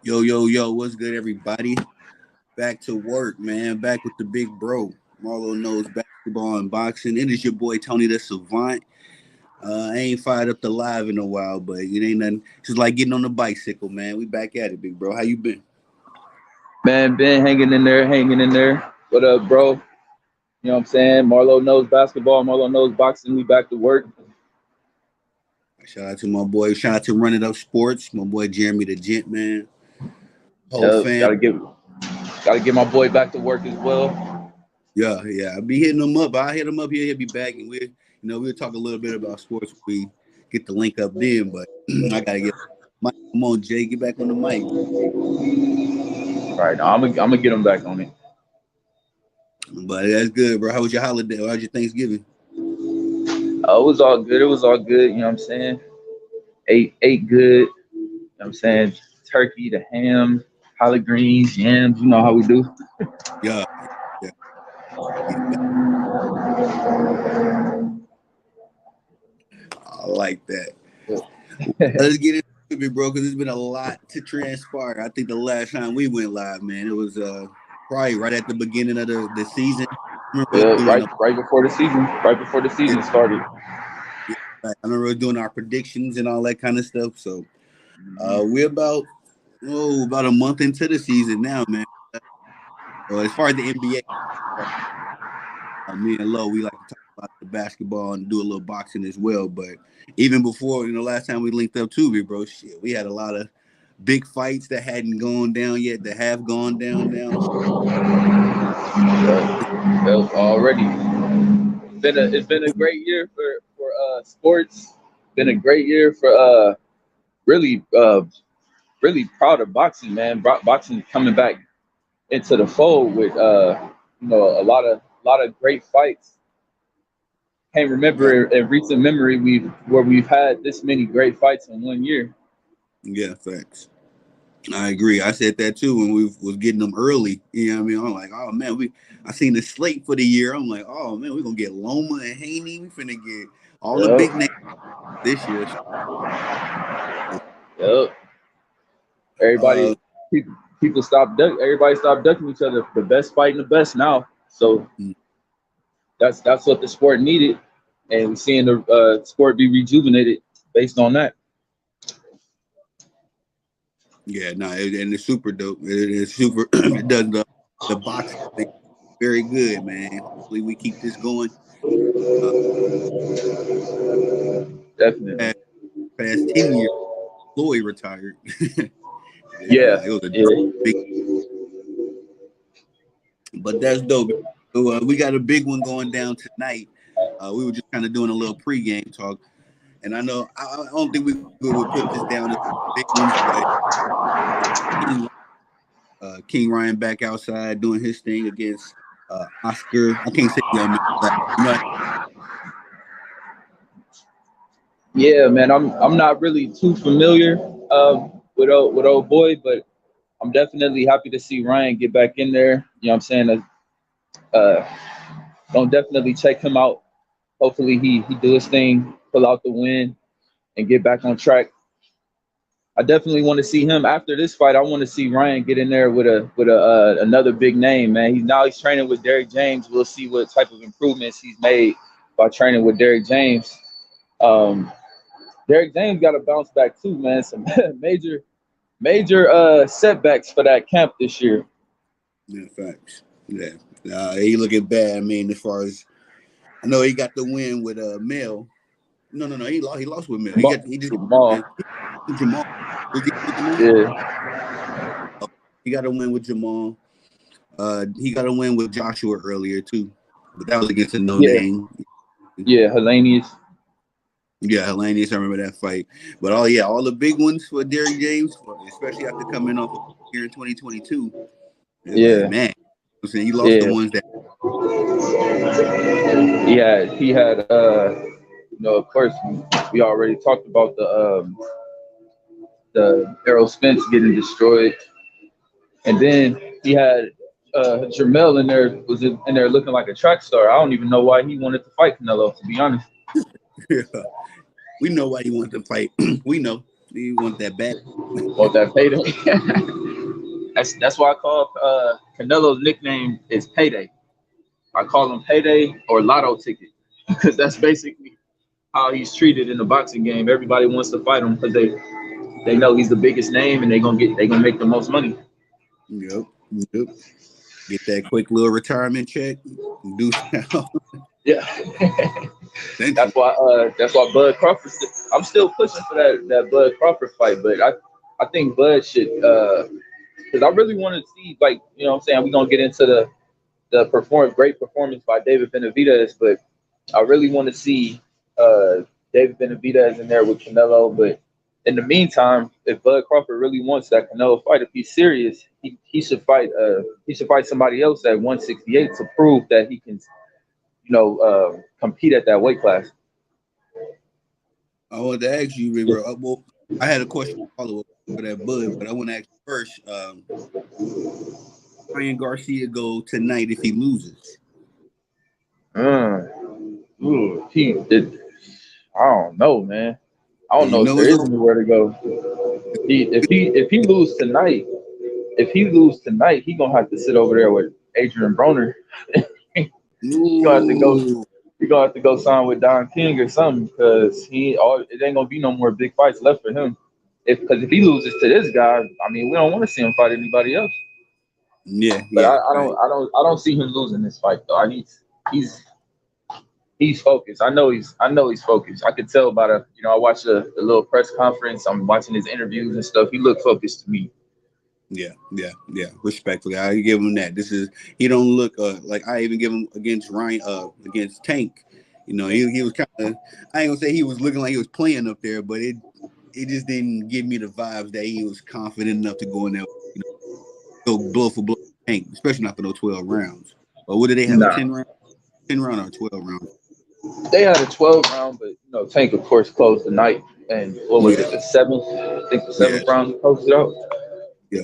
Yo, yo, yo, what's good, everybody? Back to work, man. Back with the big bro. Marlo knows basketball and boxing. It is your boy, Tony the Savant. I ain't fired up the live in a while, but it ain't nothing. It's just like getting on the bicycle, man. We back at it, big bro. How you been? Man, been hanging in there, hanging in there. What up, bro? You know what I'm saying? Marlo knows basketball. Marlo knows boxing. We back to work. Shout out to my boy. Shout out to Running Up Sports. My boy, Jeremy the Gent, man. Whole Yep, fam. gotta get my boy back to work as well. Yeah, yeah. I be hitting him up. I hit him up here. He'll be back, and we'll talk a little bit about sports. We get the link up then, but I gotta get. Mike, come on, Jay, get back on the mic. All right, now I'm gonna get him back on it. But that's good, bro. How was your holiday? How was your Thanksgiving? It was all good. It was all good. You know what I'm saying? Ate good. You know what I'm saying? Turkey, the ham, collard greens, yams. You know how we do. Yeah, yeah, yeah. I like that. Let's get into it, bro, because there's been a lot to transpire. I think the last time we went live, man, it was probably right at the beginning of the season. I remember us Yeah, doing right before the season started. I remember us doing our predictions and all that kind of stuff. So Mhm. we're about a month into the season now, man. As far as the NBA, me and Lo, we like to talk about the basketball and do a little boxing as well. But even before, last time we linked up too, big bro, shit, we had a lot of big fights that hadn't gone down yet, that have gone down now. Well, already. It's been a great year for sports. Been a great year for really really proud of boxing, man. Boxing coming back into the fold with a lot of great fights. Can't Yeah, remember in recent memory we've had this many great fights in one year. yeah, facts. I agree. I said that too when we was getting them early. You know what I mean? I'm like, oh man, I seen the slate for the year. I'm like, oh man, we're gonna get Loma and Haney. We finna get all the big names Yep, this year. yep. Uh, Everybody, people stop duck. Everybody stop ducking each other. The best fighting the best now. So that's what the sport needed, and we're seeing the sport be rejuvenated based on that. yeah, no, and it's super dope. It's super. It does the boxing thing very good, man. Hopefully, we keep this going. Uh, Definitely. past, past 10 years, Floyd retired. Yeah, It was a yeah, big, but that's dope. So, we got a big one going down tonight. We were just kind of doing a little pregame talk, and I know I don't think we would put this down as big ones, but King, King Ryan back outside doing his thing against Oscar. I can't say young man. You know, yeah, man. I'm not really too familiar with old boy, but I'm definitely happy to see Ryan get back in there. You know what I'm saying? Uh, don't definitely check him out. Hopefully he do his thing, pull out the win, and get back on track. I definitely want to see him after this fight. I want to see Ryan get in there with another big name, man. He's training with Derrick James. We'll see what type of improvements he's made by training with Derrick James. Um, Derrick James got to bounce back too, man. Some major setbacks for that camp this year. yeah, facts. Yeah, he looking bad. I mean, as far as I know, he got the win with Mel. No, no, no. He lost with Mel. He just got the Jamal, win with Jamal. Was he with Jamal? yeah, Oh, he got a win with Jamal. He got a win with Joshua earlier too, but that was against a no yeah, name. yeah, Hellenius. Yeah, Hellenius, I remember that fight. But all the big ones for Derrick James, especially after coming off of here in 2022. It's like, Yeah, man, I'm saying he lost the yeah, ones that. he had of course we already talked about the Errol Spence getting destroyed, and then he had Jermel in there in there looking like a track star. I don't even know why he wanted to fight Canelo, to be honest. We know why he wanted to fight. We know. You want that bad? Want that payday. That's why I call Canelo's nickname is Payday. I call him Payday or Lotto Ticket because that's basically how he's treated in the boxing game. Everybody wants to fight him because they know he's the biggest name and they gonna make the most money. Yep. Yep. Get that quick little retirement check. Do Yeah. essentially. That's why Bud Crawford. I'm still pushing for that Bud Crawford fight, but I think Bud should because I really want to see, like, you know what I'm saying, we're gonna get into the great performance by David Benavidez, but I really want to see David Benavidez in there with Canelo. But in the meantime, if Bud Crawford really wants that Canelo fight, if he's serious, he should fight somebody else at 168 to prove that he can, compete at that weight class. I wanted to ask you, River. Well, I had a question follow up for that Bud, but I want to ask you first. Ryan Garcia go tonight if he loses? He did. I don't know, man. I don't You know if know there it's is anywhere to go. If he lose tonight, he gonna have to sit over there with Adrian Broner. he gonna have to go. Ooh. He gonna have to go sign with Don King or something because it ain't gonna be no more big fights left for him. If he loses to this guy, I mean, we don't want to see him fight anybody else. Yeah, But yeah, right. I don't see him losing this fight though. He's focused. I know he's focused. I could tell by I watched a little press conference. I'm watching his interviews and stuff. He looked focused to me. Yeah, yeah, yeah. Respectfully, I give him that. He don't look like I even give him against Ryan against Tank. He was kind of, I ain't gonna say he was looking like he was playing up there, but it just didn't give me the vibes that he was confident enough to go in there, go blow for blow Tank, especially not for those 12 rounds. But what did they have, a Nah, 10 round or 12 round? they had a 12 round, but Tank of course closed the night. And what was it, the seventh? I think the seventh round he closed it out. Yeah,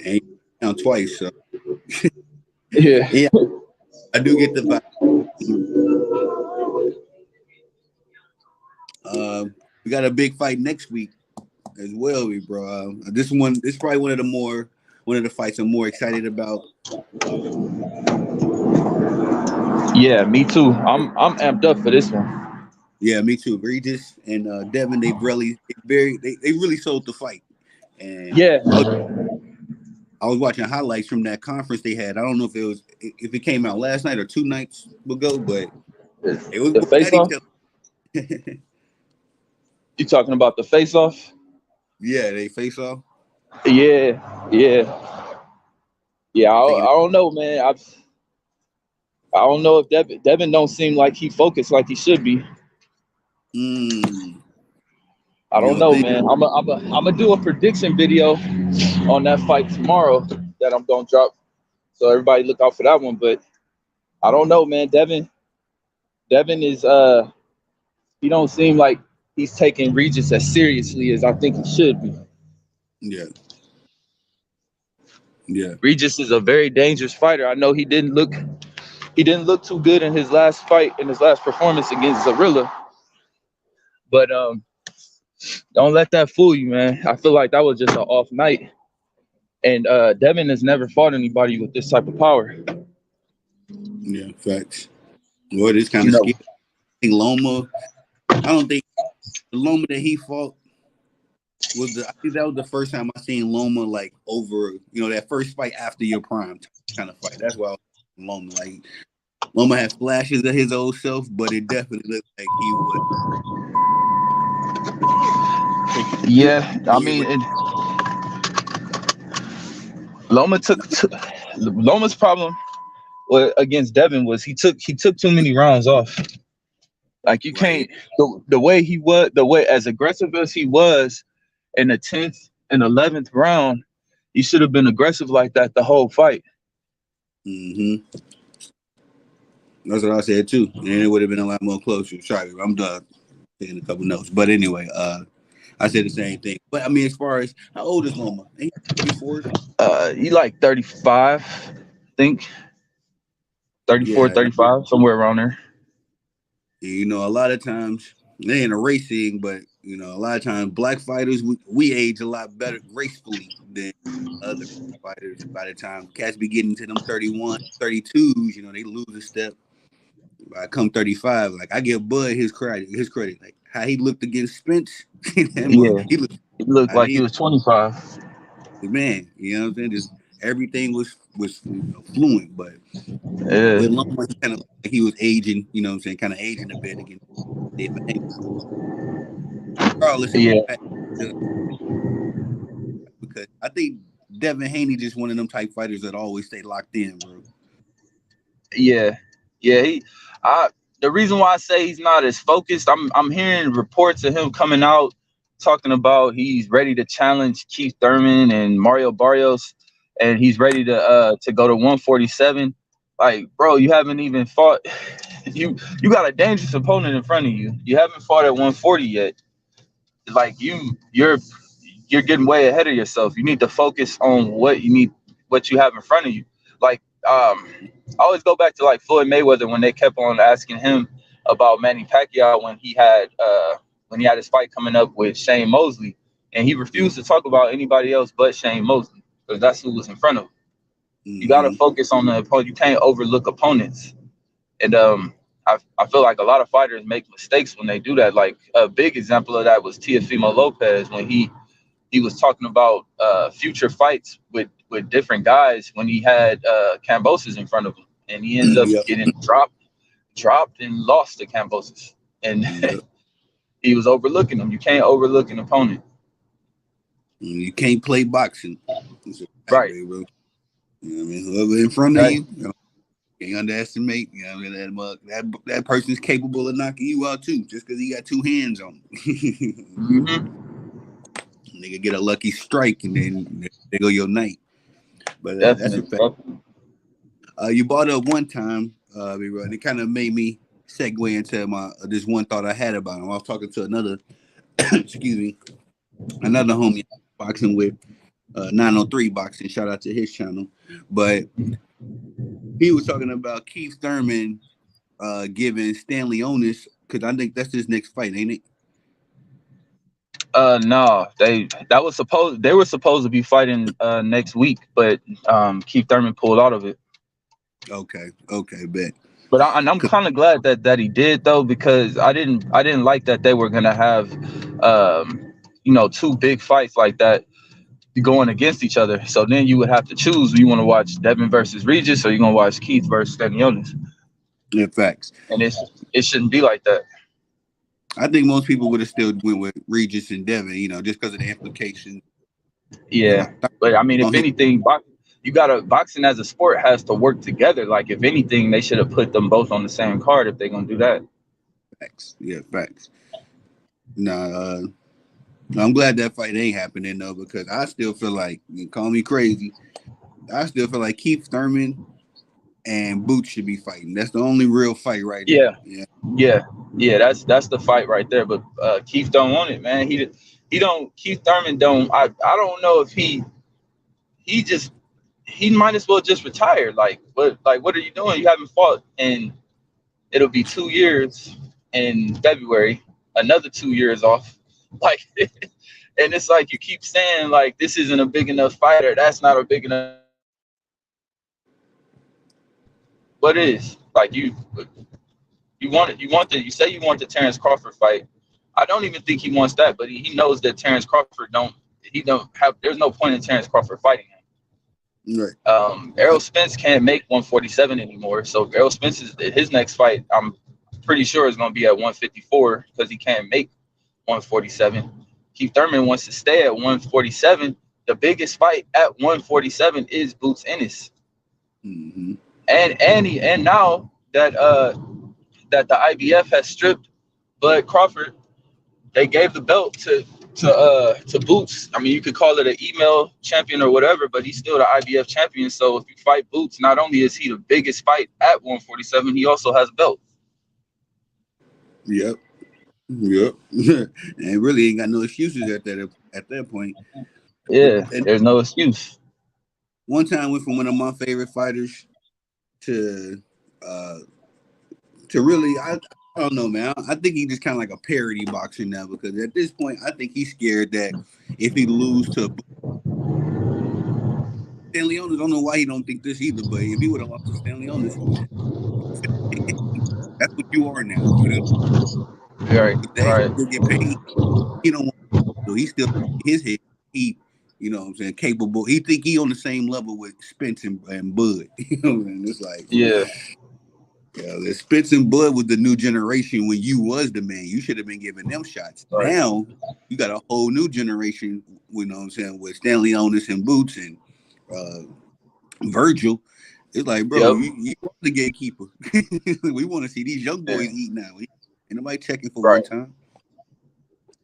and he down twice. So Yeah. yeah, I do get the vibe. We got a big fight next week as well, bro. This is probably one of the fights I'm more excited about. Yeah, me too. I'm amped up for this one. Yeah, me too. Regis and Devin, they really sold the fight. And Yeah. I was watching highlights from that conference they had. I don't know if it came out last night or 2 nights ago, but it was The face at each off. other. You talking about the face off? Yeah, they face off. Yeah, yeah, yeah. I don't know, man. I don't know if Devin don't seem like he focused like he should be. Mm, I you don't know, know, think man. I'm gonna do a prediction video on that fight tomorrow that I'm gonna drop. So everybody look out for that one. But I don't know, man. Devin is he don't seem like he's taking Regis as seriously as I think he should be. yeah, yeah. Regis is a very dangerous fighter. I know he didn't look too good in his last fight, in his last performance against Zorilla. But don't let that fool you, man. I feel like that was just an off night. And Devin has never fought anybody with this type of power. Yeah, facts. Well, it is kind You of know, scary. I think Loma. I don't think the Loma that he fought I think that was the first time I seen Loma like over, that first fight after your prime kind of fight. That's why I was Loma. Like Loma had flashes of his old self, but it definitely looked like he was. yeah. I mean, Loma's problem against Devin was he took too many rounds off. Like you Right. can't the way he was, the way as aggressive as he was in the 10th and 11th round, he should have been aggressive like that the whole fight. Mm-hmm. That's what I said too, and it would have been a lot more closer. Sorry, I'm done taking a couple notes, but anyway, I said the same thing. But I mean, as far as how old is Loma? Ain't he 34? He like 35, I think. 34, Yeah, 35, somewhere around there. a lot of times they in a racing, but A lot of times black fighters we age a lot better gracefully than other fighters. By the time cats be getting to them 31, 32s, they lose a step. I come 35, like I give Bud his credit. Like how he looked against Spence. Yeah, He looked. he looked I like he mean, was 25. man, you know what I'm saying? Just everything was fluent, but Yeah, with Loma, he kind of like he was aging. You know what I'm saying? Kind of aging a bit against David Haney. Regardless, yeah, because I think Devin Haney just one of them type fighters that always stay locked in, bro. yeah, yeah. The reason why I say he's not as focused, I'm hearing reports of him coming out talking about he's ready to challenge Keith Thurman and Mario Barrios, and he's ready to go to 147. Like, bro, you haven't even fought. You got a dangerous opponent in front of you. You haven't fought at 140 yet. Like you're getting way ahead of yourself. You need to focus on what you have in front of you. Like I always go back to like Floyd Mayweather when they kept on asking him about Manny Pacquiao when he had his fight coming up with Shane Mosley, and he refused to talk about anybody else but Shane Mosley because that's who was in front of him. You got to focus on the opponent. You can't overlook opponents. And I feel like a lot of fighters make mistakes when they do that. Like a big example of that was Teofimo Lopez when he was talking about future fights with different guys when he had Cambosis in front of him, and he ends up Yep. getting dropped and lost to Cambosis, and Yep. he was overlooking him. You can't overlook an opponent. You can't play boxing. It's a fact, Right. bro. You know what I mean? Whoever in front of Right. you, can't underestimate. You know what I mean? That person's capable of knocking you out too, just because he got two hands on him. Nigga get a lucky strike and then they go your night. But that's a Definitely. fact. You brought up one time, and it kind of made me segue into my this one thought I had about him. I was talking to another, excuse me, another homie boxing with 903 boxing. Shout out to his channel, but he was talking about Keith Thurman giving Stanley Onis because I think that's his next fight, ain't it? No, they were supposed to be fighting next week, but Keith Thurman pulled out of it. Okay, bet. But I'm kind of glad that he did though, because I didn't like that they were gonna have two big fights like that going against each other. So then you would have to choose: you want to watch Devin versus Regis, or you gonna watch Keith versus Stanionis? Yeah, facts. And it shouldn't be like that. I think most people would have still went with Regis and Devin, just because of the implications. Yeah, but I mean, if On him. anything, boxing as a sport has to work together. Like if anything, they should have put them both on the same card if they're gonna do that. Facts. Yeah, facts. Nah, I'm glad that fight ain't happening though, because I still feel like, you call me crazy, I still feel like Keith Thurman and Boots should be fighting. That's the only real fight right Yeah, now. yeah. That's the fight right there. But Keith don't want it, man. He don't. Keith Thurman don't. I don't know if he just he might as well just retire. What are you doing? You haven't fought, and it'll be 2 years in February. Another 2 years off. Like, and it's like you keep saying like this isn't a big enough fighter. That's not a big enough. What is like you say you want the Terrence Crawford fight. I don't even think he wants that, but he knows that Terrence Crawford don't have. There's no point in Terrence Crawford fighting him. Right. Errol Spence can't make 147 anymore, so Errol Spence his next fight. I'm pretty sure is going to be at 154 because he can't make 147. Keith Thurman wants to stay at 147. The biggest fight at 147 is Boots Ennis, and now that the IBF has stripped Bud Crawford, they gave the belt to Boots. I mean, you could call it an email champion or whatever, but he's still the IBF champion. So if you fight Boots, not only is he the biggest fight at 147, he also has a belt. Yep. And really ain't got no excuses at that point. Yeah, And there's no excuse. one time went from one of my favorite fighters to really I I don't know, man. I think he just kind of like a parody boxer now because at this point, I think he's scared that if he lose to Stanley Onis, I don't know why he don't think this either, but if he would have lost to Stanley Onis, that's what you are now. You know, Right, if they right. still get paid, he don't want to. So he still in his head. He, you know, what I'm saying capable. He think he on the same level with Spence and Bud. You know, what I'm saying? It's like, Yeah, yeah, the Spence and Bud was the new generation when you was the man. You should have been giving them shots. right. Now you got a whole new generation. You know what I'm saying with Stanley Onis and Boots and uh, Virgil. It's like, bro, Yep. you are the gatekeeper. We want to see these young Yeah. boys eat now. Ain't nobody checking for Right, one time.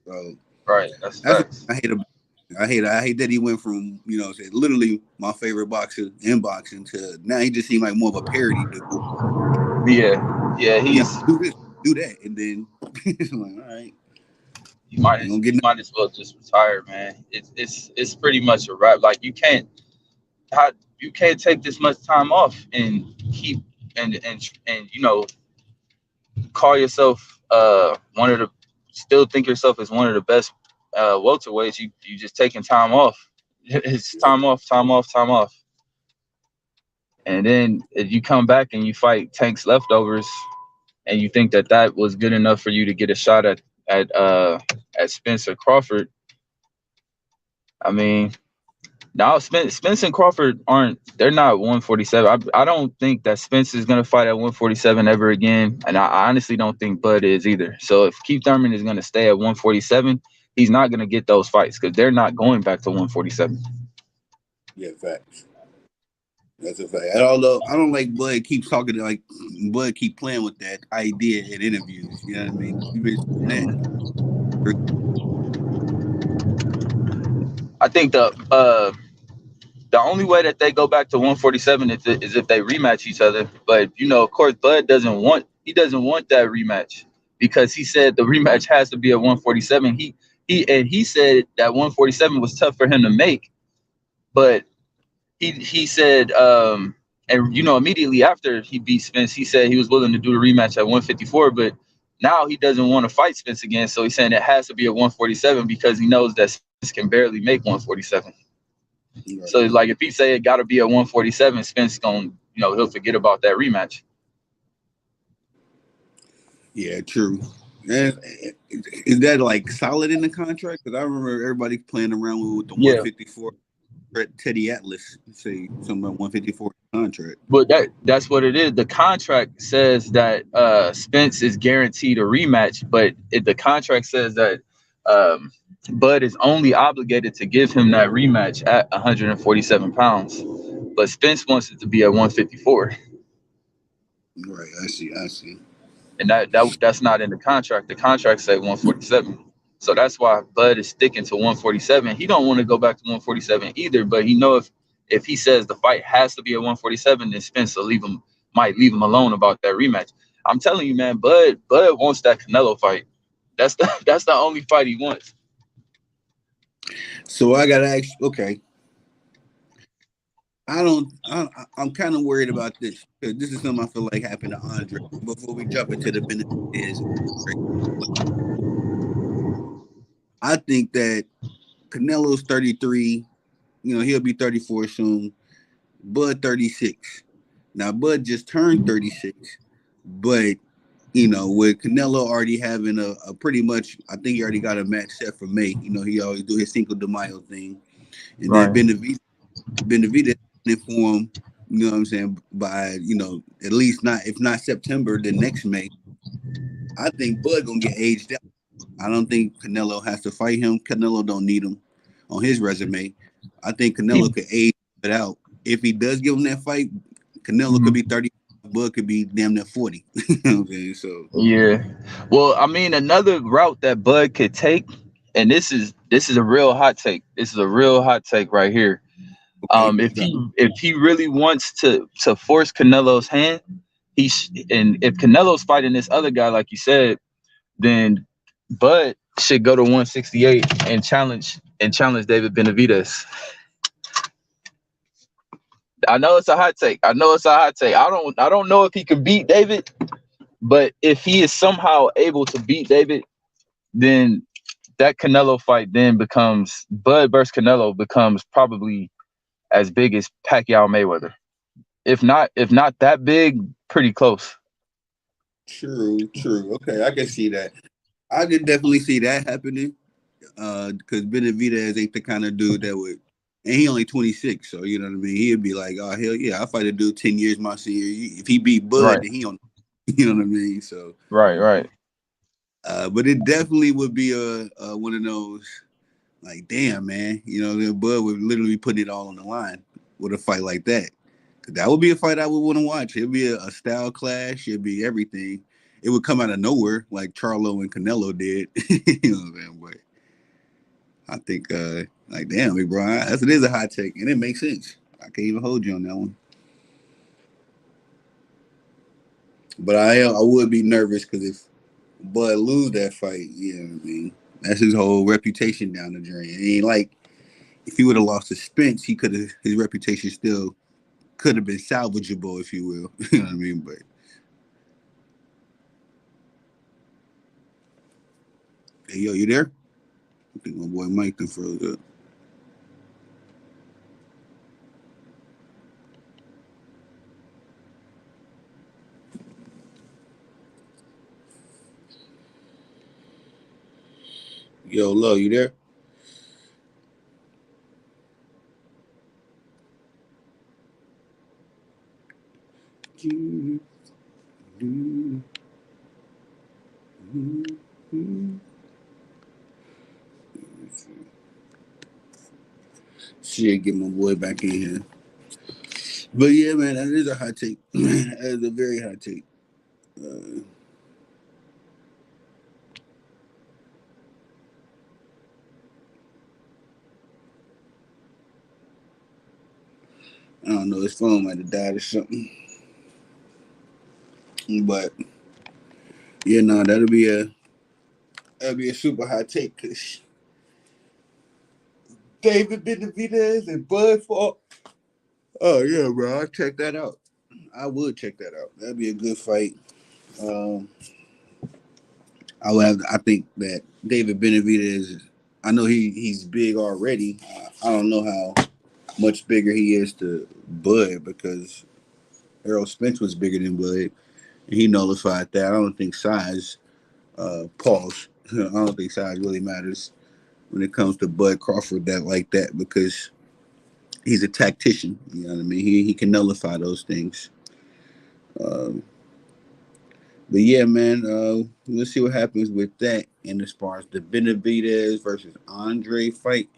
So right. That's that's what facts. I hate about. I hate that he went from say literally my favorite boxer in boxing to now he just seemed like more of a parody dude. Yeah, yeah. Yeah, He's do this, do that, and then I'm like, all right, you might ain't gonna get you might as well just retire, man. It's pretty much a wrap. Like how, you can't take this much time off and keep and call yourself one of the still think yourself as one of the best welterweights. You just taking time off. It's nothing. time off, time off, time off. And then if you come back and you fight Tank's leftovers, and you think that that was good enough for you to get a shot at Spencer Crawford, I mean, now Spence and Crawford aren't. They're not 147. I don't think that Spence is gonna fight at 147 ever again, and I honestly don't think Bud is either. So if Keith Thurman is gonna stay at 147, he's not gonna get those fights because they're not going back to 147. Yeah, facts. That's a fact. And although I don't like Bud keeps talking like Bud keep playing with that idea in interviews. You know what I mean? You've been saying that. I think the only way that they go back to 147 is if they rematch each other. But of course, Bud doesn't want that rematch because he said the rematch has to be at 147. He said that 147 was tough for him to make, but he said and immediately after he beat Spence, he said he was willing to do the rematch at 154, but now he doesn't want to fight Spence again. So he's saying it has to be at 147 because he knows that Spence can barely make 147. So Right. like if he say it got to be at 147, Spence going he'll forget about that rematch. Yeah, true. And is that like solid in the contract? Because I remember everybody playing around with the Yeah, 154. Teddy Atlas say something about 154 contract. but that's what it is. The contract says that Spence is guaranteed a rematch, but the contract says that um, Bud is only obligated to give him that rematch at 147 pounds, but Spence wants it to be at 154, Right. I see. I see. and that's not in the contract. The contract say 147. So that's why Bud is sticking to 147. He don't want to go back to 147 either, but he know if he says the fight has to be at 147, then Spence will might leave him alone about that rematch. I'm telling you, man, Bud wants that Canelo fight. That's the only fight he wants. So I gotta ask. Okay, I don't. I'm kind of worried about this because this is something I feel like happened to Andre. Before we jump into the Benavidez, I think that Canelo's 33. He'll be 34 soon. Bud 36. Now Bud just turned 36, but with Canelo already having a pretty much, I think he already got a match set for May. He always do his Cinco de Mayo thing, and then Right. Benavidez informed, what I'm saying, by at least not if not September, the next May. I think Bud gonna get aged out. I don't think Canelo has to fight him. Canelo don't need him on his resume. I think Canelo He, could age it out. If he does give him that fight, Canelo could be mhm. 30, Bud could be damn near 40. You know what I'm saying? So Yeah. Well, I mean, another route that Bud could take, and this is a real hot take. This is a real hot take right here. okay. If he really wants to force Canelo's hand, and if Canelo's fighting this other guy, like you said, then Bud should go to 168 and challenge David Benavidez. I know it's a hot take. I know it's a hot take. I don't know if he could beat David, But if he is somehow able to beat David, then that Canelo fight then becomes Bud versus Canelo becomes probably as big as Pacquiao Mayweather. If not that big, pretty close. True, true. Okay, I can see that. I can definitely see that happening. Because Benavidez ain't the kind of dude that would, and he only 26, so you know what I mean. He'd be like, "Oh hell yeah, I fight a dude 10 years my senior. If he beat Bud, Right, then he on." You know what I mean? So, right. but it definitely would be one of those like, damn man, you know, then Bud would literally be putting it all on the line with a fight like that. 'Cause that would be a fight I would want to watch. It'd be a style clash. It'd be everything. It would come out of nowhere like Charlo and Canelo did. You know what I'm saying? But I think, like, damn, big bro, it is a hot take, and it makes sense. I can't even hold you on that one. But I would be nervous because if Bud lose that fight, you know what I mean? That's his whole reputation down the drain. It ain't like if he would have lost to Spence, he could have his reputation still could have been salvageable, if you will. You know what I mean? But hey, yo, you there? I think my boy Mike done froze up. Yo, Lo, you there? Shit, get my boy back in here. But yeah, man, that is a hot take. That is a very hot take. Uh, I don't know, his phone might have died or something. But yeah, no, that'll be a super hot take because David Benavidez and Bud Falk. Oh yeah, bro, I'll check that out. I would check that out. That'd be a good fight. Um, I would have. I think that David Benavidez. I know he's big already. I don't know how much bigger he is to Bud because Errol Spence was bigger than Bud. And he nullified that. I don't think size. Pause. I don't think size really matters when it comes to Bud Crawford that like that because he's a tactician. You know what I mean? He can nullify those things. Um, but yeah, man, let's see what happens with that. And as far as the Benavidez versus Andre fight,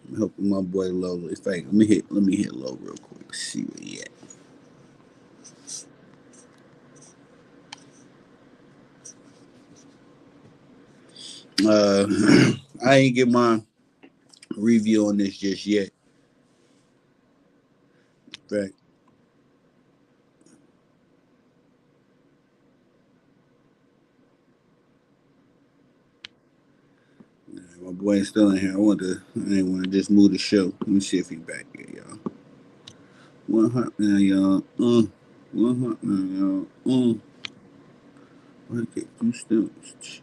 I'm helping my boy Low. In fact, let me hit Low real quick. See where he at. Uh, I ain't get my review on this just yet. In fact, my boy ain't still in here. I didn't want to just move the show. Let me see if he back here, y'all. 100 now, y'all. 100 now, y'all. Okay, two stumps.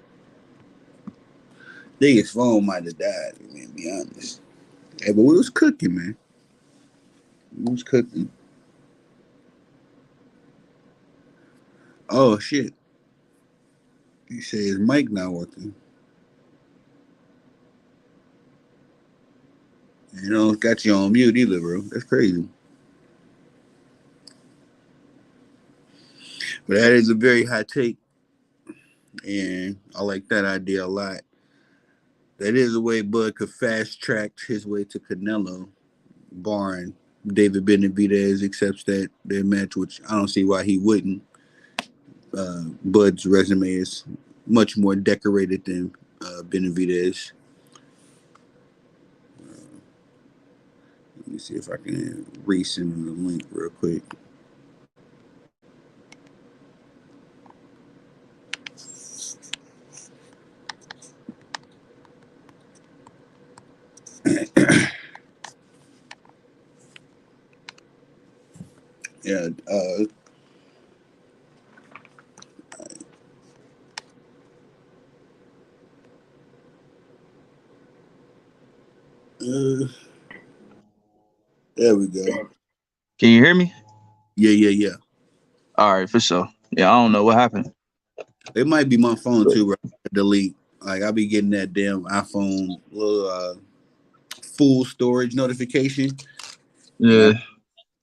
Think his phone might have died, man, to be honest. Hey, but we was cooking, man. We was cooking. Oh, shit. He said his mic not working. You know, got you on mute either, bro. That's crazy. But that is a very hot take, and I like that idea a lot. That is a way Bud could fast track his way to Canelo, barring David Benavidez accepts that their match, which I don't see why he wouldn't. Bud's resume is much more decorated than Benavidez. Let me see if I can resend him the link real quick. Yeah, Uh, there we go. Can you hear me? Yeah, yeah, yeah. All right, for sure. Yeah, I don't know what happened. It might be my phone But too, bro. Delete. Like I be getting that damn iPhone little full storage notification, and I yeah,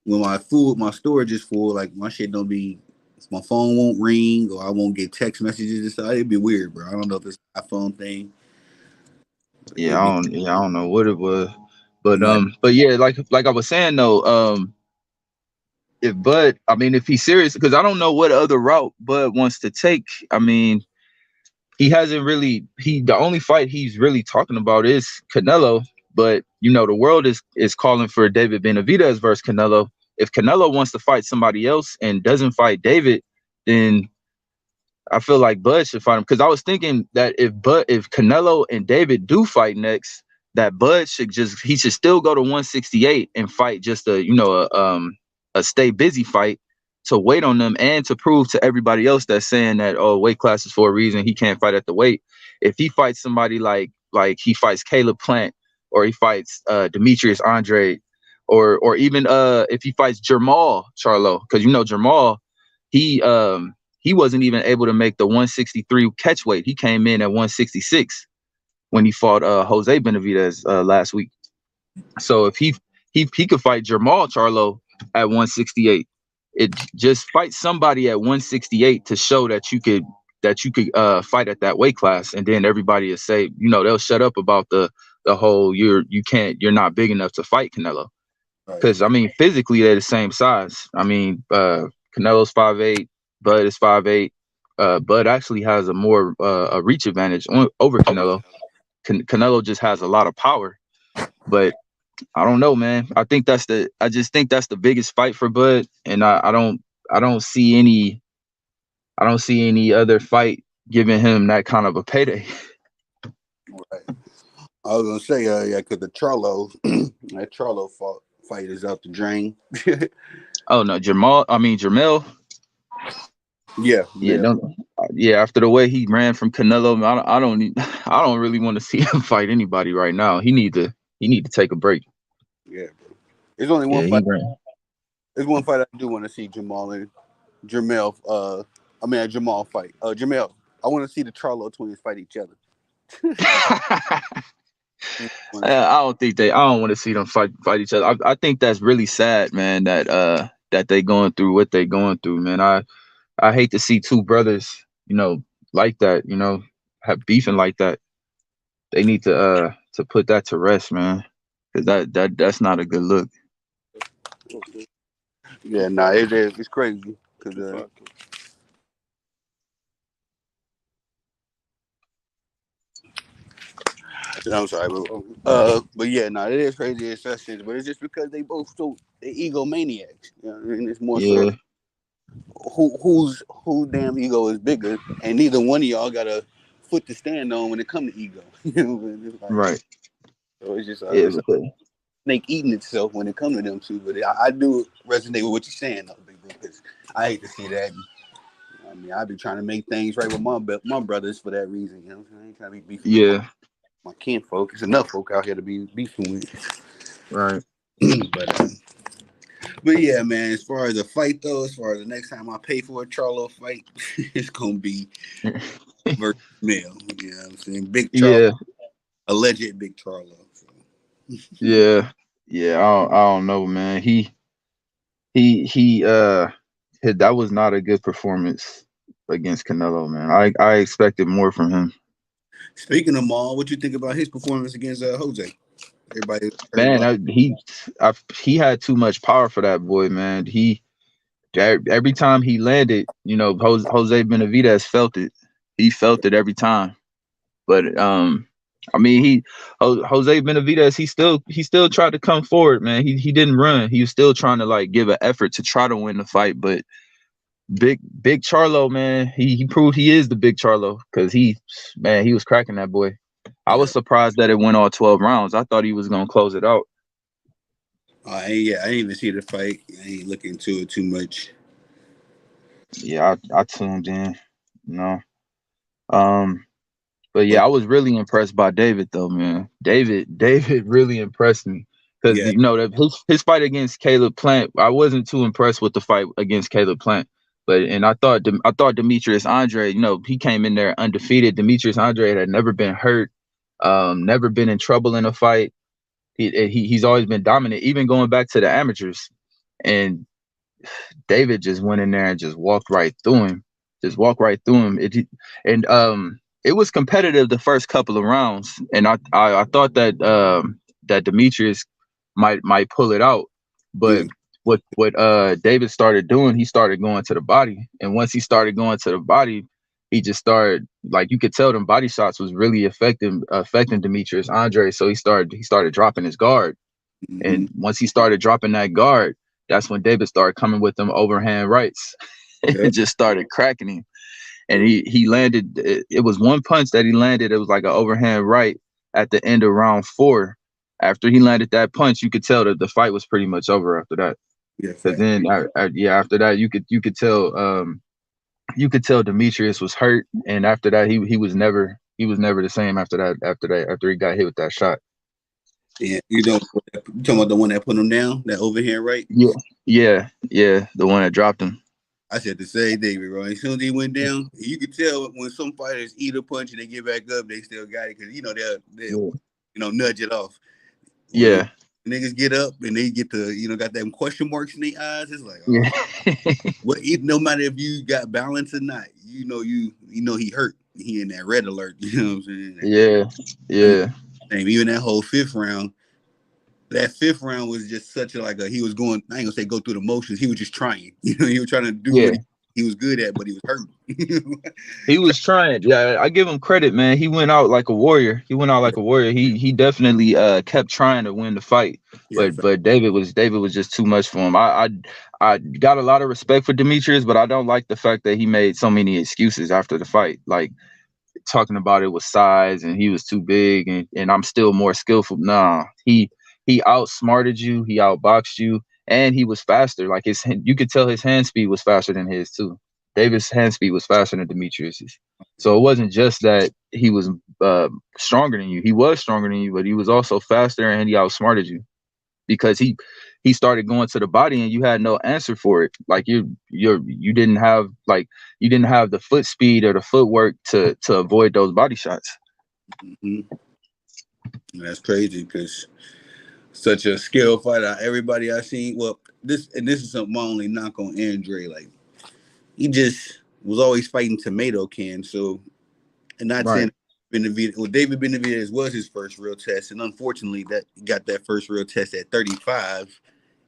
when my storage is full, like my shit don't be, my phone won't ring or I won't get text messages and stuff. It'd be weird, bro. I don't know if it's an iPhone thing. But it'd be I don't know what it was. But no. yeah, like I was saying though, if Bud, I mean, if he's serious, because I don't know what other route Bud wants to take. I mean, he hasn't really the only fight he's really talking about is Canelo. But you know, the world is calling for David Benavidez versus Canelo. If Canelo wants to fight somebody else and doesn't fight David, then I feel like Bud should fight him, because I was thinking that if Canelo and David do fight next, that Bud he should still go to 168 and fight just a stay busy fight to wait on them and to prove to everybody else that's saying that, oh, weight class is for a reason, he can't fight at the weight. If he fights somebody like he fights Caleb Plant, or he fights Demetrius Andre, or even if he fights Jamal Charlo, because you know Jamal, he he wasn't even able to make the 163 catch weight. He came in at 166 when he fought Jose Benavidez last week. So if he could fight Jamal Charlo at 168, it just fight somebody at 168 to show that you could fight at that weight class, and then everybody will say, you know, they'll shut up about the whole you're not big enough to fight Canelo, Right. because I mean physically they're the same size. I mean Canelo's 5'8", Bud is 5'8". Bud actually has a more a reach advantage over Canelo. Canelo just has a lot of power, but I don't know, man. I just think that's the biggest fight for Bud, and I don't see any other fight giving him that kind of a payday. Right. I was gonna say, yeah, because the Charlo, that Charlo fight is out the drain. Oh no, Jamel. Yeah, Yeah, yeah, don't. Yeah, after the way he ran from Canelo, I don't really want to see him fight anybody right now. He need to take a break. yeah, bro. There's only one Yeah, he fight. ran. There's one fight I do want to see Jamal and Jamel. I mean, a Jamal fight. Jamel. I want to see the Charlo twins fight each other. I want to see. I don't want to see them fight each other. I think that's really sad, man. That they going through what they going through, man. I hate to see two brothers, you know, like that, you know, have beefing like that. They need to put that to rest, man, because that's not a good look. Yeah, nah, it's crazy. Cause I'm sorry, but yeah, nah, it is crazy in such sense. But it's just because they both so they egomaniacs. You know, and it's more so Yeah, whose damn ego is bigger, and neither one of y'all got a foot to stand on when it comes to ego. You know, it's like, right. so it's just Yeah, it's a snake eating itself when it comes to them two. But I do resonate with what you're saying, though, big bro, because I hate to see that. I mean, I be trying to make things right with my brothers for that reason. You know, I ain't trying to be beefing with yeah, my kinfolk. It's enough folk out here to be beefing with. right. but but yeah, man. As far as the fight though, as far as the next time I pay for a Charlo fight, it's gonna be versus male. You know what I'm saying? Big Charlo, Yeah, alleged Big Charlo. So. yeah, yeah. I don't know, man. He that was not a good performance against Canelo, man. I expected more from him. Speaking of Maul, what you think about his performance against Jose? Everybody heard Man, about. he had too much power for that boy, man. Every time he landed, you know, Jose Benavidez felt it. He felt it every time. But I mean, Jose Benavidez, he still tried to come forward, man. He didn't run. He was still trying to like give an effort to try to win the fight. But big Charlo, man, he proved he is the big Charlo, because he was cracking that boy. I Yeah, was surprised that it went all 12 rounds. I thought he was gonna close it out. yeah, I didn't even see the fight. I ain't looking into it too much. Yeah, I tuned in, you know. Um, But yeah, I was really impressed by David though, man. David really impressed me because Yeah, his fight against Caleb Plant, I wasn't too impressed with the fight against Caleb Plant. But and I thought Demetrius Andre, he came in there undefeated. Demetrius Andre had never been hurt, never been in trouble in a fight. He's always been dominant, even going back to the amateurs. And David just went in there and just walked right through him. Just walked right through him. It was competitive the first couple of rounds, and I thought that that Demetrius might pull it out, yeah, but what David started doing, he started going to the body, and once he started going to the body, he just started, like, you could tell them body shots was really affecting Demetrius Andre, so he started dropping his guard, hmm and once he started dropping that guard, that's when David started coming with them overhand rights. yeah, And just started cracking him. And he landed. It was one punch that he landed. It was like an overhand right at the end of round 4. After he landed that punch, you could tell that the fight was pretty much over after that. yeah, Because fact. then, yeah, after that, you could tell Demetrius was hurt, and after that, he was never the same after that. After he got hit with that shot. Yeah, you talking about the one that put him down, that overhand right? Yeah, yeah, the one that dropped him. I said the same thing, bro. As soon as he went down, you could tell when some fighters eat a punch and they get back up, they still got it because they'll Yeah, nudge it off. When yeah, niggas get up and they get to got them question marks in their eyes, it's like, yeah, well, no matter if you got balance or not, he hurt. He in that red alert. You know what I'm saying? yeah, I mean, yeah, even that whole fifth round. That fifth round was just such he was going. I ain't gonna say go through the motions. He was just trying. He was trying to do what yeah. he was good at, but he was hurting. He was trying. Yeah, I give him credit, man. He went out like a warrior. He went out Yeah, like a warrior. He definitely kept trying to win the fight. yeah, But David was just too much for him. I got a lot of respect for Demetrius, but I don't like the fact that he made so many excuses after the fight. Like, talking about it was size and he was too big, and I'm still more skillful. Nah, he outsmarted you, he outboxed you, and he was faster. Like, you could tell his hand speed was faster than his too. David's hand speed was faster than Demetrius's. So it wasn't just that he was stronger than you. He was stronger than you, but he was also faster and he outsmarted you because he started going to the body and you had no answer for it. Like, you didn't have the foot speed or the footwork to avoid those body shots. hmm that's crazy because such a skilled fighter. Everybody I seen, well, this is something my only knock on Andre. Like he just was always fighting tomato cans. So, and not Right. saying David Benavidez was his first real test, and unfortunately, that he got that first real test at 35,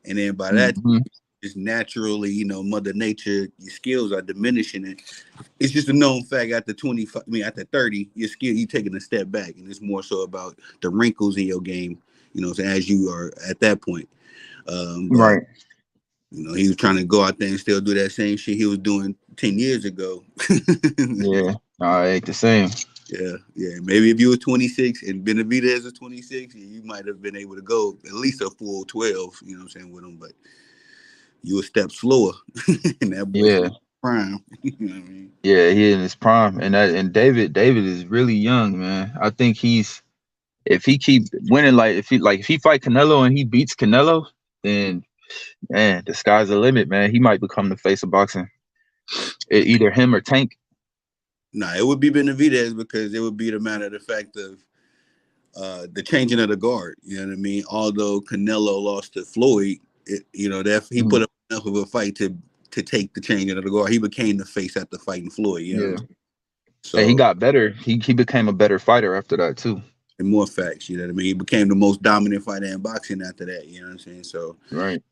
and then by that, Hmm. just naturally, Mother Nature, your skills are diminishing, and it's just a known fact. After 25, after 30, you taking a step back, and it's more so about the wrinkles in your game. So as you are at that point, but Right. he was trying to go out there and still do that same shit he was doing 10 years ago. Yeah. No, it ain't the same. Yeah, yeah. Maybe if you were 26 and Benavidez is 26, you might have been able to go at least a full 12, you know what I'm saying, with him, but you a step slower. And that boy's Yeah. prime. You know what I mean? Yeah, he in his prime, and David is really young, man. I think if he keep winning, like, if he fight Canelo and he beats Canelo, then, man, the sky's the limit, man. He might become the face of boxing. Either him or Tank. Nah, it would be Benavidez because it would be the matter of the fact of the changing of the guard. You know what I mean? Although Canelo lost to Floyd, that he Mm, put up enough of a fight to take the changing of the guard. He became the face after fighting Floyd. You know what I'm yeah, saying? and he So, got better. He became a better fighter after that too. and more facts. You know what I mean? He became the most dominant fighter in boxing after that. You know what I'm saying? So, Right.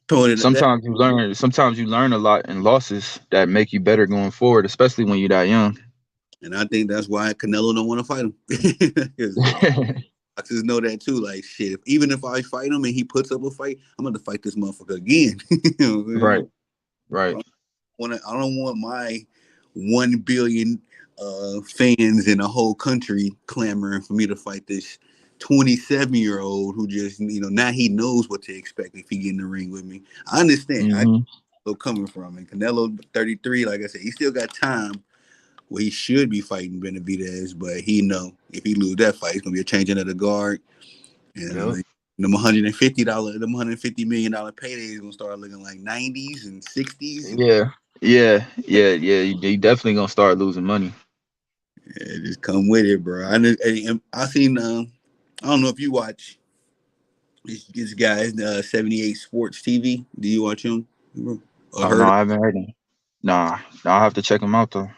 throwing it at that. Sometimes you learn a lot in losses that make you better going forward, especially when you're that young. And I think that's why Canelo don't want to fight him. Because boxers know that too. Like shit, even if I fight him and he puts up a fight, I'm gonna fight this motherfucker again. You know what I'm saying? Right. Right. I don't want my 1 billion fans in a whole country clamoring for me to fight this 27-year-old who just now he knows what to expect if he get in the ring with me. I understand. I Hmm. know coming from and Canelo 33, like I said, he still got time. Well, he should be fighting Benavidez, but he know if he lose that fight, it's gonna be a changing of the guard. And Yep. them $150, them $150 million paydays is gonna start looking like 90s and 60s, and Yeah. Yeah. You definitely gonna start losing money. yeah, just come with it, bro. I seen. I don't know if you watch this guy's 78 Sports TV. Do you watch him or Oh no, heard? I haven't heard him. Nah, I'll have to check him out though.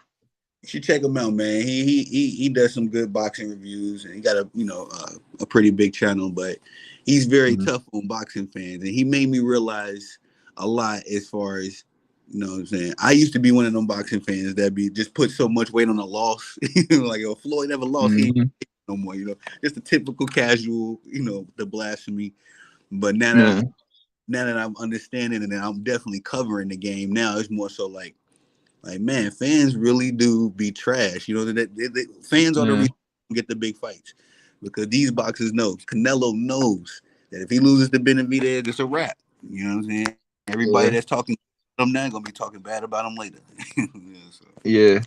You should check him out, man. He does some good boxing reviews, and he got a pretty big channel. But he's very Mhm. tough on boxing fans, and he made me realize a lot as far as what I'm saying. I used to be one of them boxing fans that be just put so much weight on a loss. Like, yo, Floyd never lost, he ain't Mhm. no more. Just a typical casual, the blasphemy. But Yeah. now that I'm understanding and I'm definitely covering the game now, it's more so like, man, fans really do be trash. Fans are the Yeah. reason we get the big fights because these boxers know. Canelo knows that if he loses to Benavidez, it's a wrap. You know what I'm saying? Everybody that's Yeah. talking about him now gonna be talking bad about him later. Yeah, so. Yeah.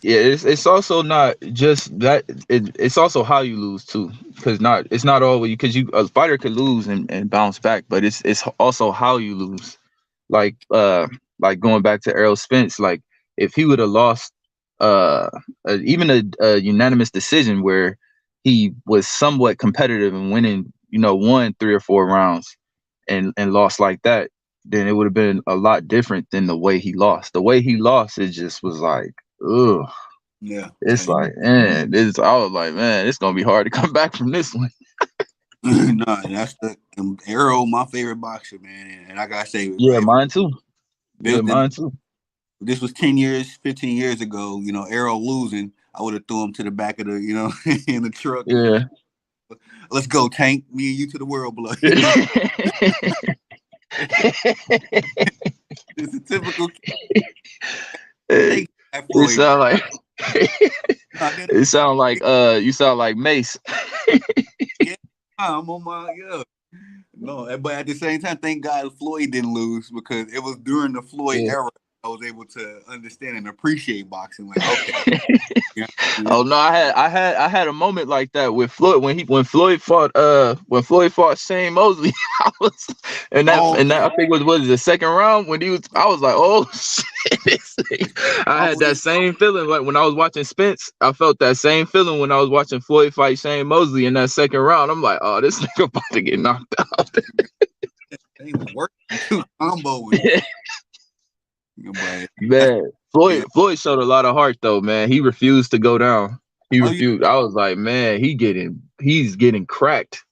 Yeah, it's also not just that it's also how you lose too, because not it's not always because you a fighter could lose and bounce back, but it's also how you lose. Like like going back to Errol Spence, like if he would have lost uh even a unanimous decision where he was somewhat competitive and winning, won 3 or 4 rounds and lost like that, then it would have been a lot different than the way he lost. The way he lost, it just was like, ugh. Yeah. It's like, man, this I was like, man, it's gonna be hard to come back from this one. No, that's the Arrow, my favorite boxer, man. And I gotta say, Yeah, right, mine too. this, Yeah, mine too. this was 10 years, 15 years ago. Arrow losing, I would have threw him to the back of the, in the truck and Yeah. let's go, Tank. Me and you to the world, blood. It's a typical it take that Floyd. sound like Nah, that- it sound like you sound like Mace. yeah, I'm on my No, but at the same time, thank God Floyd didn't lose because it was during the Floyd Yeah. era I was able to understand and appreciate boxing. Like, okay, yeah, Oh no, I had a moment like that with Floyd when Floyd fought Shane Mosley. I was oh, and that I think was the second round when he was I was like, oh shit. I I had that was same feeling like when I was watching Spence. I felt that same feeling when I was watching Floyd fight Shane Mosley in that second round. I'm like, oh, this nigga about to get knocked out. they was working too, comboing. But Man, yeah, Floyd showed a lot of heart though, man. He refused to go down. He oh yeah, refused. I was like, man, he's getting cracked.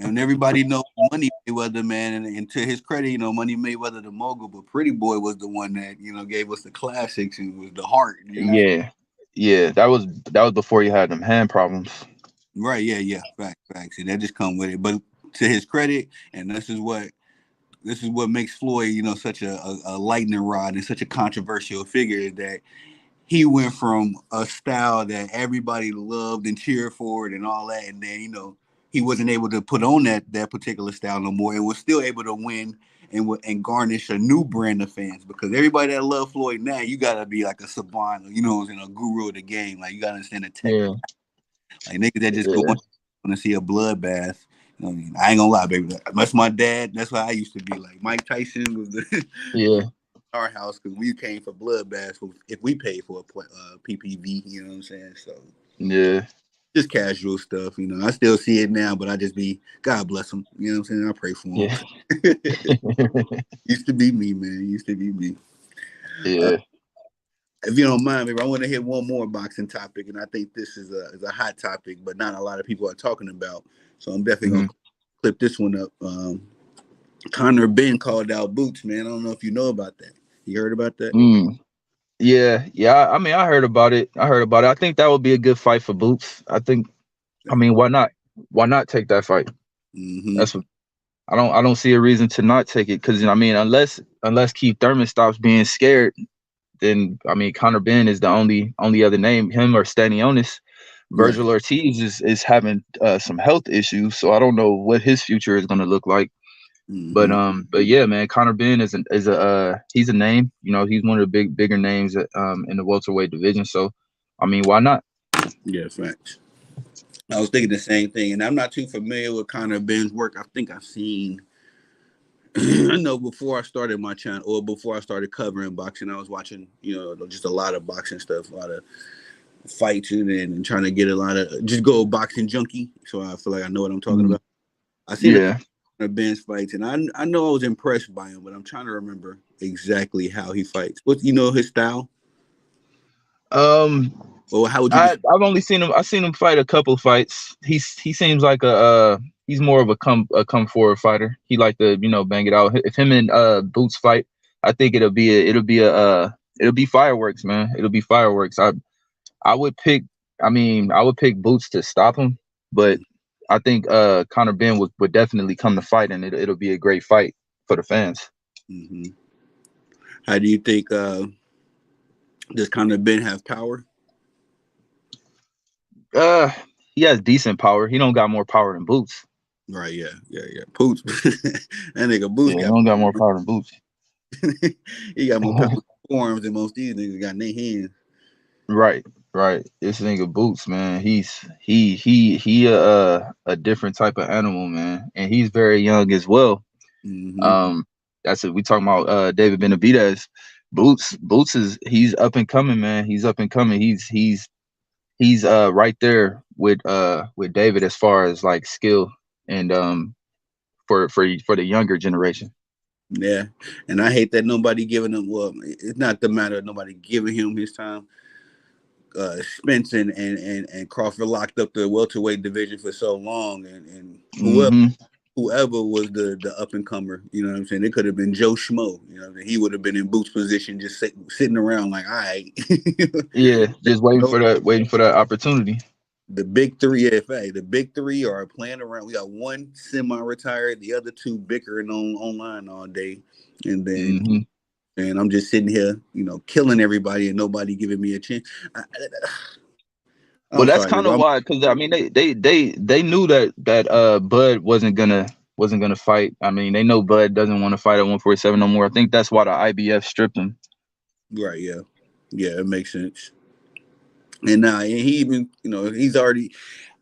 and everybody knows Money Mayweather, man, and to his credit, Money Mayweather the mogul, but Pretty Boy was the one that gave us the classics and was the heart. Yeah. Yeah, that was before he had them hand problems. Right? Yeah. Facts, and that just come with it. But to his credit, and this is what makes Floyd, such a lightning rod and such a controversial figure is that he went from a style that everybody loved and cheered for it and all that, and then he wasn't able to put on that particular style no more, and was still able to win and garnish a new brand of fans because everybody that love Floyd now, you gotta be like a savant, a guru of the game. Like you gotta understand the technique. Yeah, Like niggas that just go yeah, to see a bloodbath. You know what I mean? I ain't gonna lie, baby. That's my dad. That's what I used to be like. Mike Tyson was yeah, our house because we came for bloodbaths if we paid for a PPV. You know what I'm saying? So yeah, just casual stuff. I still see it now, but I just be God bless him. You know what I'm saying? I pray for him. yeah, Used to be me, man. Used to be me. Uh, yeah. if you don't mind, maybe I want to hit one more boxing topic, and I think this is a hot topic, but not a lot of people are talking about. So I'm definitely Mhm. gonna clip this one up. Conor Ben called out Boots, man. I don't know if you know about that. You heard about that? Mm. Yeah. I mean, I heard about it. I think that would be a good fight for Boots. I mean, why not? Why not take that fight? Mm-hmm. That's what I don't see a reason to not take it because I mean, unless Keith Thurman stops being scared, then I mean, Conor Ben is the only other name. Him or Stanionis. Right. Virgil Ortiz is having some health issues, so I don't know what his future is going to look like. Mm-hmm. But yeah, man, Conor Benn is a he's a name. You know, he's one of the bigger names in the welterweight division. So, I mean, why not? Yeah, facts. I was thinking the same thing, and I'm not too familiar with Conor Benn's work. I think I've seen. I know before I started my channel, or before I started covering boxing, I was watching, just a lot of boxing stuff, a lot of fights, and trying to get a lot of just go boxing junkie. So I feel like I know what I'm talking Mm, about. I seen a yeah. couple of Ben's fights, and I know I was impressed by him, but I'm trying to remember exactly how he fights. What his style, Um, or how would you describe? I've only seen him. I've seen him fight a couple fights. He seems like he's more of a come forward fighter. He like to bang it out. If him and Boots fight, I think it'll be fireworks, man. It'll be fireworks. I would pick. I mean, I would pick Boots to stop him, but I think Conor Benn would definitely come to fight, and it'll be a great fight for the fans. Mm-hmm. How do you think does Conor Ben have power? Uh, he has decent power. He don't got more power than Boots. Right, yeah. Boots, that nigga Boots Yeah, he got don't got more power than Boots. he got more power forearms than most of these niggas got in their hands. Right, right. This nigga Boots, man. He a different type of animal, man, and he's very young as well. Mm-hmm. Um, that's it. We talking about David Benavidez. Boots is he's up and coming, man. He's up and coming. He's right there with David as far as like skill and for the younger generation. Yeah, and I hate that nobody giving him. Well, it's not the matter of nobody giving him his time. Spence and Crawford locked up the welterweight division for so long, and Hmm. whoever was the up and comer, you know what I'm saying? It could have been Joe Schmo, you know, he would have been in Boots position, just sitting around like, all right, Yeah, just no, waiting for that opportunity. the big three, the big three are playing around. We got one semi-retired, the other two bickering online all day, and then. Hmm. And I'm just sitting here, killing everybody and nobody giving me a chance. Well, I'm that's sorry, kind of bro. why, because I mean, they knew that Bud wasn't gonna fight. I mean, they know Bud doesn't want to fight at 147 no more. I think that's why the IBF stripped him. Right, yeah, it makes sense. And now, and he even, he's already.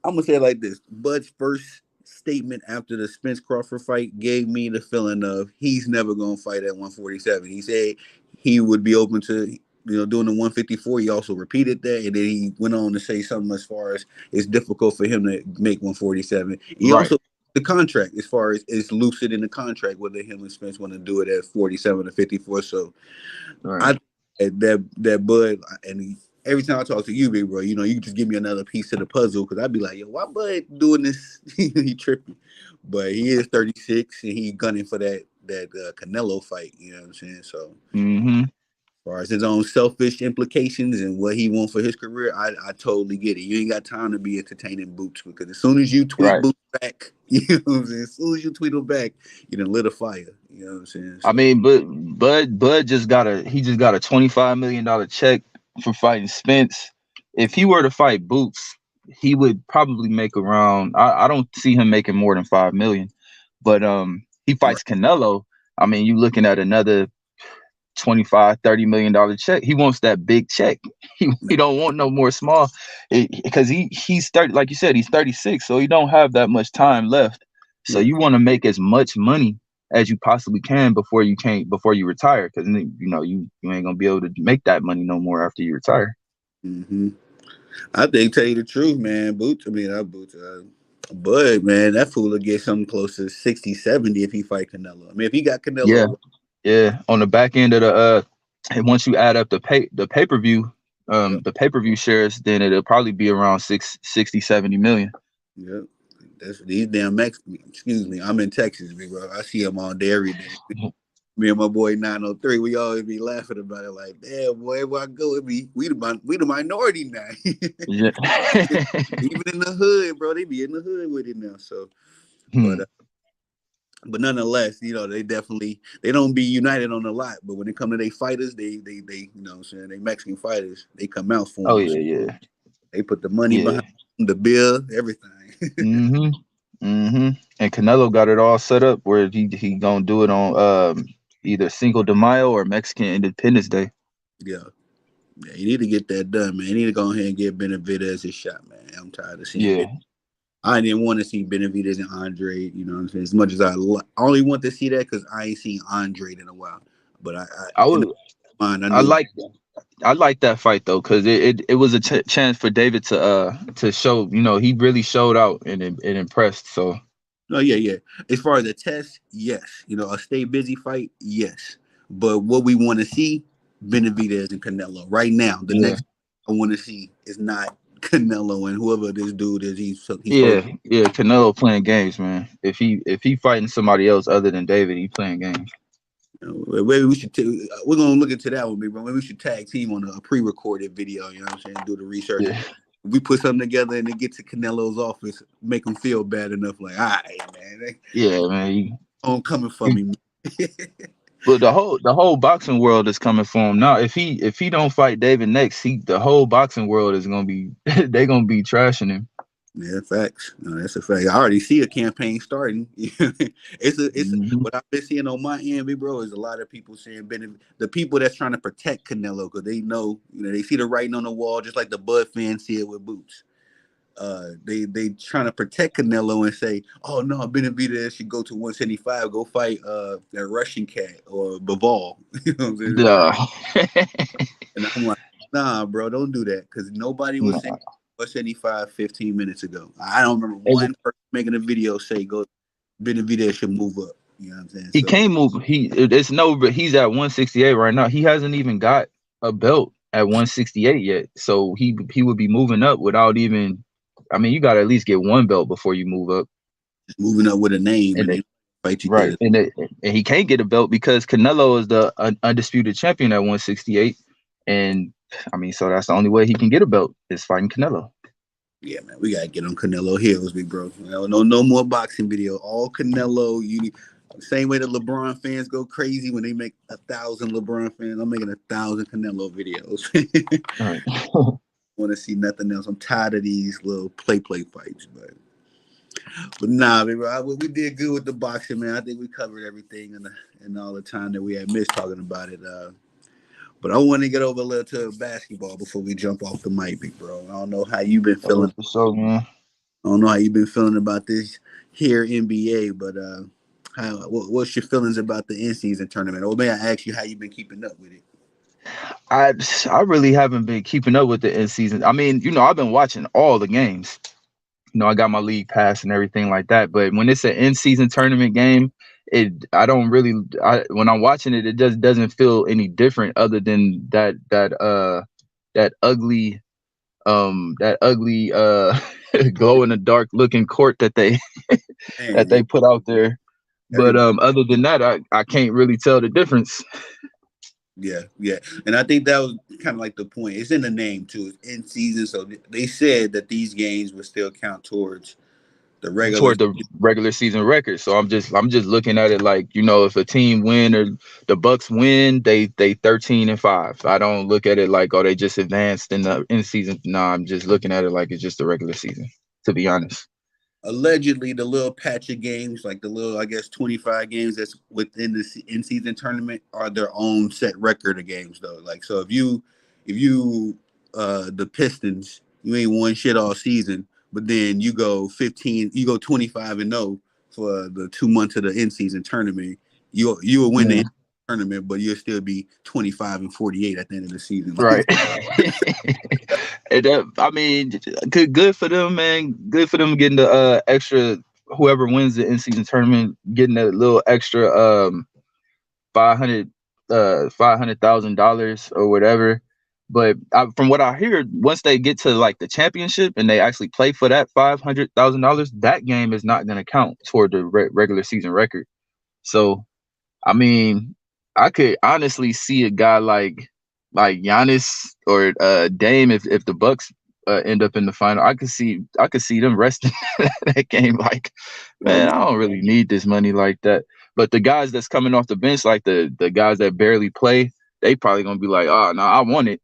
I'm gonna say it like this: Bud's first statement after the Spence Crawford fight gave me the feeling of he's never gonna fight at 147. He said he would be open to doing the 154. He also repeated that, and then he went on to say something as far as it's difficult for him to make 147. He Right, also the contract as far as it's lucid in the contract whether him and Spence want to do it at 47 or 54. So right. I that Bud and every time I talk to you, big bro, you just give me another piece of the puzzle because I'd be like, yo, why Bud doing this? He tripping, but he is 36 and he gunning for that Canelo fight. You know what I'm saying? So Hmm. as far as his own selfish implications and what he wants for his career, I totally get it. You ain't got time to be entertaining Boots because as soon as you tweet Right. Boots back, you know what I'm saying? As soon as you tweet him back, you done lit a fire. You know what I'm saying? I So mean, but Bud just got a $25 million check for fighting Spence. If he were to fight Boots, he would probably make around. I don't see him making more than 5 million. But he right. fights Canelo. I mean, you looking at another 25-30 million dollar check. He wants that big check. He don't want no more small, because he's 30, like you said, he's 36, so he don't have that much time left. So Yeah. you want to make as much money as you possibly can before you retire, because you ain't gonna be able to make that money no more after you retire. Mm-hmm. I think, tell you the truth, man, Boots. I mean, not Boots. Bud, man, that fool will get something close to 60, 70 if he fight Canelo. I mean, if he got Yeah, Canelo, yeah. On the back end of and once you add up the pay-per-view, yep, the pay-per-view shares, then it'll probably be around 60-70 million. yep. That's these damn Mexicans. Excuse me, I'm in Texas, big bro. I see them all day, every day. Me and my boy 903, we always be laughing about it. Like, damn, boy, where I go, we the minority now. Yeah. Even in the hood, bro, they be in the hood with it now. So, but Hmm. but nonetheless, they don't be united on a lot. But when it come to they fighters, they what I'm saying, they Mexican fighters, they come out for Oh them. yeah, So yeah, they put the money yeah. behind the bill, everything. Hmm. And Canelo got it all set up where he gonna do it on either Cinco de Mayo or Mexican Independence Day. Yeah. Yeah, you need to get that done, man. You need to go ahead and get Benavidez his shot, man. I'm tired of seeing Yeah, it. I didn't want to see Benavidez and Andre, you know what I'm saying? As much as I only want to see that because I ain't seen Andre in a while. But I in the would. mind, I I knew. like I like that fight though, because it was a chance for David to show, he really showed out and impressed. So No, yeah, yeah. As far as the test, yes. You know, a stay busy fight, yes. But what we want to see, Benavidez and Canelo. Right now, the yeah, next I want to see is not Canelo and whoever this dude is. He's supposed. yeah. Canelo playing games, man. If he fighting somebody else other than David, he playing games. Maybe we should. We're gonna look into that one, big bro. Maybe we should tag team on a pre-recorded video. You know what I'm saying? Do the research. Yeah, We put something together and then get to Canelo's office, make him feel bad enough. Like, all right, man, they yeah, man. coming for me. But the whole boxing world is coming for him now. If he don't fight David next, the whole boxing world is gonna be they gonna be trashing him. Yeah, facts. No, that's a fact. I already see a campaign starting. It's Hmm. what I've been seeing on my end, big bro, is a lot of people saying the people that's trying to protect Canelo because they know, they see the writing on the wall, just like the Bud fans see it with Boots. They trying to protect Canelo and say, oh no, Benavidez should go to 175, go fight that Russian cat or Bivol. You know what I'm saying? Duh. And I'm like, nah, bro, don't do that because nobody was saying Nah. 175 15 minutes ago. I don't remember And one person making a video say go Benavidez should move up. You know what I'm saying? he So can't move. But he's at 168 right now. He hasn't even got a belt at 168 yet. So he would be moving up without even. I mean, you got to at least get one belt before you move up. just moving up with a name And and it, they fight you right, there. and he can't get a belt because Canelo is the undisputed champion at 168. And I mean, so that's the only way he can get a belt is fighting Canelo. Yeah, man, we gotta get on Canelo Hills, big bro. No more boxing video. All Canelo. Same way that LeBron fans go crazy when they make 1,000 LeBron fans. I'm making 1,000 Canelo videos. Right. Want to see nothing else. I'm tired of these little play fights, but nah, big bro. We did good with the boxing, man. I think we covered everything in all the time that we had missed talking about it. But I want to get over a little to basketball before we jump off the mic, big bro. I don't know how you've been feeling. For sure, man. I don't know how you've been feeling about this here NBA, but what's your feelings about the in-season tournament? Or may I ask you how you've been keeping up with it? I I really haven't been keeping up with the end season. I mean, I've been watching all the games. I got my league pass and everything like that. But when it's an in season tournament game, I don't really. When I'm watching it, it just doesn't feel any different other than that ugly glow in the dark looking court Man, that yeah, they put out there. But everybody. other than that, I can't really tell the difference Yeah, yeah, and I think that was kind of like the point. It's in the name too. It's in season, so they said that these games would still count towards the regular. toward the regular season record. So I'm just looking at it like, if a team win or the Bucks win, they 13-5. I don't look at it like, oh, they just advanced in the in season. No, I'm just looking at it like it's just the regular season, to be honest. Allegedly, the little patch of games, like the little, I guess, 25 games that's within the in-season tournament, are their own set record of games, though. Like, so if you, the Pistons, you ain't won shit all season, but then you go 25-0 for the 2 months of the in-season tournament, you will win the Yeah. tournament, but you'll still be 25-48 at the end of the season. Right. I mean, good for them, man. Good for them getting the extra. Whoever wins the in season tournament, getting that little extra 500 $500,000 or whatever. But from what I hear, once they get to like the championship and they actually play for that $500,000, that game is not going to count toward the regular season record. So I mean, I could honestly see a guy like Giannis or Dame if the Bucks end up in the final. I could see them resting that game. Like, man, I don't really need this money like that. But the guys that's coming off the bench, like the guys that barely play, they probably gonna be like, oh no, I want it.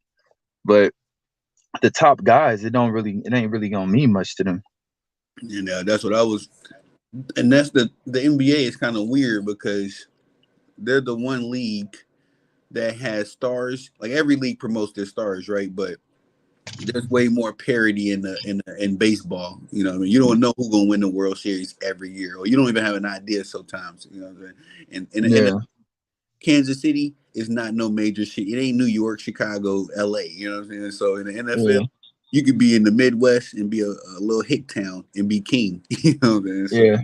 But the top guys, it ain't really gonna mean much to them. And that's what I was And that's the NBA is kind of weird because they're the one league that has stars. Like every league promotes their stars, right? But there's way more parity in baseball. You know, what I mean, you don't know who's gonna win the World Series every year, or you don't even have an idea sometimes. You know, what I'm saying? And Yeah, Kansas City is not no major city. It ain't New York, Chicago, L.A. You know what I'm saying? So in the NFL, yeah, you could be in the Midwest and be a little hick town and be king. You know what I'm saying? So yeah,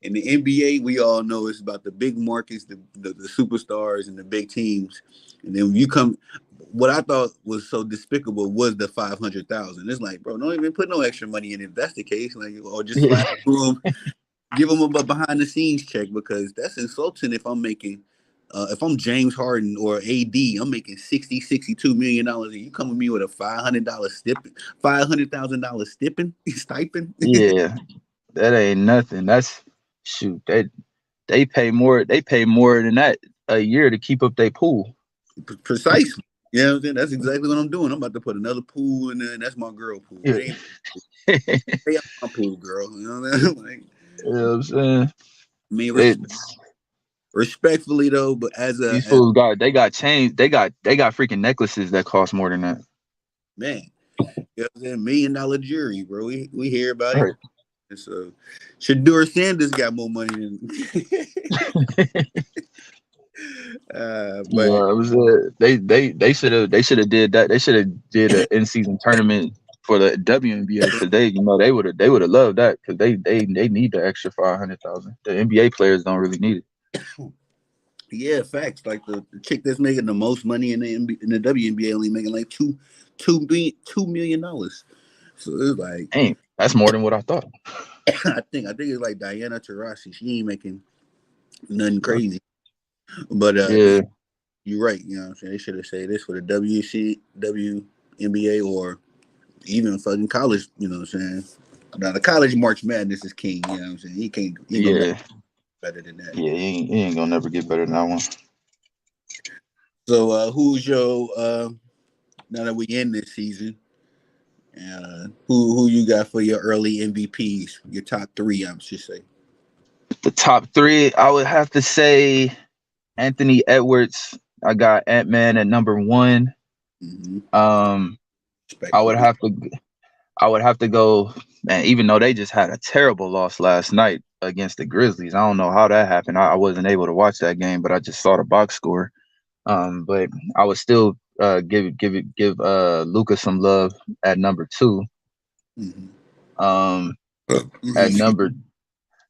in the NBA, we all know it's about the big markets, the superstars, and the big teams. And then when you come, what I thought was so despicable was the 500,000. It's like, bro, don't even put no extra money in if that's the case. Like, or just yeah, slide it to them, give them a behind the scenes check because that's insulting if I'm making. If I'm James Harden or AD, I'm making $62 million. And you come with me with a $500 stipend, $500,000 stipend. yeah. That ain't nothing. That's shoot. They pay more. They pay more than that a year to keep up their pool. Precisely. You know what I'm saying? That's exactly what I'm doing. I'm about to put another pool in there, and that's my girl pool. Yeah. It ain't You stay out my pool, girl. You know what I mean? Like, know what I'm saying? I mean, It, respectfully though, but these as fools got chains. They got freaking necklaces that cost more than that. man, you know what I'm saying? $1 million jury, bro. We hear about it. Right. And so Shadur Sanders got more money than but Yeah, it was they should have did that. They should have did an in season tournament for the WNBA because they would have loved that because they need the extra 500,000. The NBA players don't really need it. yeah, facts. Like the chick that's making the most money in the WNBA only making like $2 million. So it's like Dang, that's more than what I thought. I think it's like Diana Taurasi. She ain't making nothing crazy. But Yeah, you're right. You know what I'm saying? They should have said this for the WNBA or even fucking college. You know what I'm saying? Now the college March Madness is king. You know what I'm saying? He ain't gonna never yeah, get better than that. yeah. He ain't gonna never get better than that one. So who's your now that we in this season? Who you got for your early MVPs? Your top three, I should say. The top three, I would have to say Anthony Edwards. I got Ant Man at number one. Mm-hmm. Um, I would Respectfully. have to I would have to go, man, even though they just had a terrible loss last night against the Grizzlies. I don't know how that happened. I wasn't able to watch that game, but I just saw the box score. But I would still give Luca some love at number two. Mm-hmm. Um, at Mm-hmm. number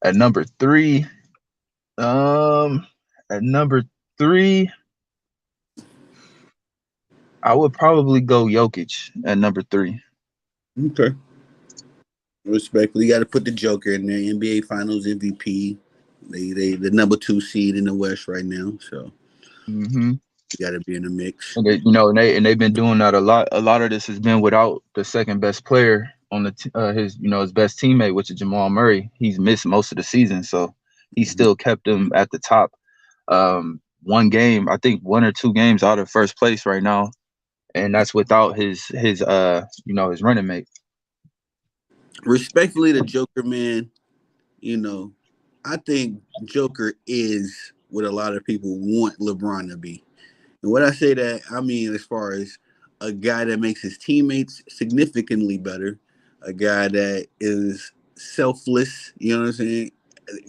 at number three, um, at number three, I would probably go Jokic at number three. Okay. Respectfully, you got to put the Joker in there. NBA Finals MVP. They the number two seed in the West right now, so Hmm. you got to be in the mix. And they've been doing that a lot. A lot of this has been without the second best player on his best teammate, which is Jamal Murray. He's missed most of the season, so he Mm-hmm. still kept him at the top. One game, I think one or two games out of first place right now, and that's without his running mate. Respectfully, the Joker, man. You know, I think Joker is what a lot of people want LeBron to be. And when I say that, I mean as far as a guy that makes his teammates significantly better, a guy that is selfless. You know what I'm saying?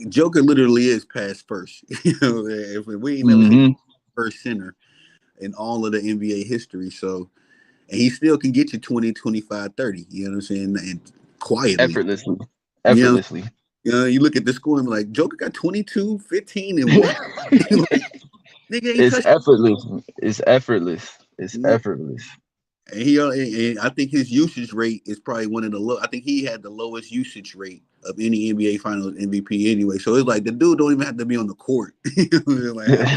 Joker literally is pass first. You know, if we ain't never seen Hmm. first center in all of the NBA history. So, and he still can get you 20, 25, 30. You know what I'm saying? And quietly. Effortlessly, You know, effortlessly. you look at the score and be like, Joker got 22, 15, and 1. Like, nigga ain't It's touching. effortless. It's effortless. It's Mm. effortless. And and I think his usage rate is probably one of the low. I think he had the lowest usage rate of any NBA Finals MVP anyway. So it's like the dude don't even have to be on the court. You know what I'm saying? Like,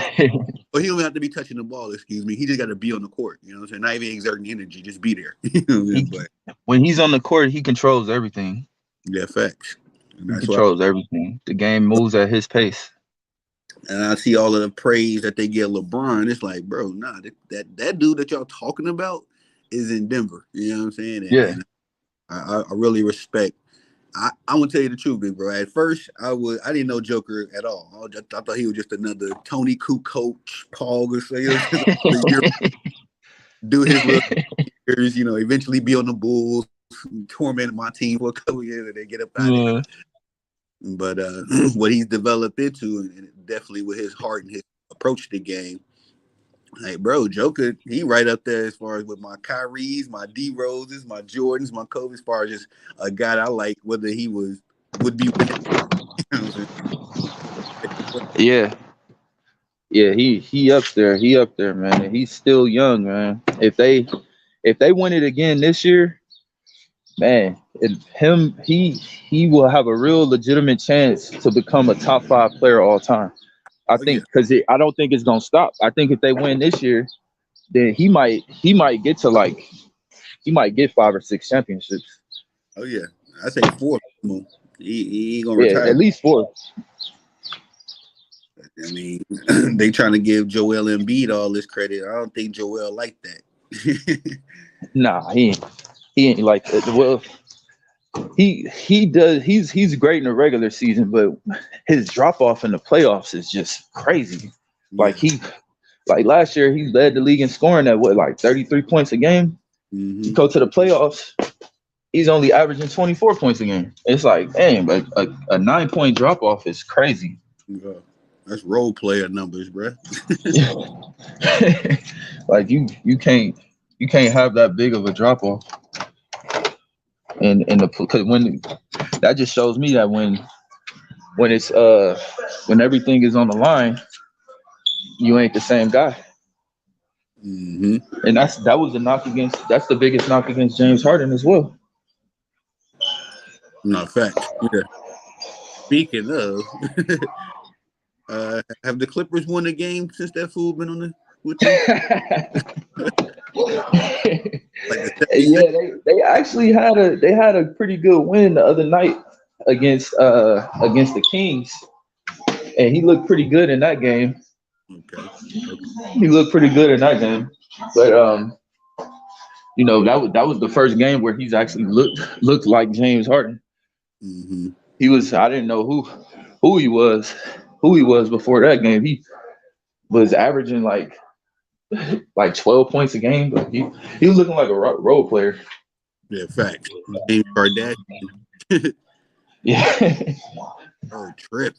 or he don't even have to be touching the ball. Excuse me. He just got to be on the court. You know what I'm saying? Not even exerting energy, just be there. You know what I'm saying? he But when he's on the court, he controls everything. yeah, facts. And He that's why. controls everything. The game moves at his pace. And I see all of the praise that they give LeBron. It's like, bro, nah, that dude that y'all talking about is in Denver. You know what I'm saying? Yeah. And I really respect. I'm gonna tell you the truth, big bro. At first, I didn't know Joker at all. I thought he was just another Tony Kukoc, Paul Gasol, just do his little years, eventually be on the Bulls, torment my team for a couple years, and then get up out of here. But what he's developed into, and definitely with his heart and his approach to the game, like, bro, Joker, he right up there as far as with my Kyries, my D Roses, my Jordans, my Kobe, as far as just a guy I like, whether he would be winning. Yeah. Yeah, he up there. He up there, man. And he's still young, man. If they win it again this year, man, he will have a real legitimate chance to become a top 5 player all time. I think because I don't think it's gonna stop. I think if they win this year, then he might get to he might get 5 or 6 championships. Oh yeah, I say 4. He ain't gonna retire. At least 4. I mean, they trying to give Joel Embiid all this credit. I don't think Joel like that. Nah, he ain't like that. Well, he does. He's great in the regular season, but his drop off in the playoffs is just crazy. Like last year, he led the league in scoring at 33 points a game. Mm-hmm. You go to the playoffs, he's only averaging 24 points a game. It's like, dang, but a 9-point drop off is crazy. Yeah. That's role player numbers, bro. Like you can't have that big of a drop off. And because when that just shows me that when it's when everything is on the line, you ain't the same guy. Mm-hmm. And that's the biggest knock against James Harden as well. No, fact. Yeah. Speaking of, have the Clippers won a game since that fool been on with you? Yeah, they actually had a pretty good win the other night against the Kings, and he looked pretty good in that game. Okay. He looked pretty good in that game, but that was the first game where he's actually looked like James Harden. Mm-hmm. I didn't know who he was before that game. He was averaging like 12 points a game, but he was looking like a role player. Yeah, fact. James Kardashian. Yeah. Oh, trip.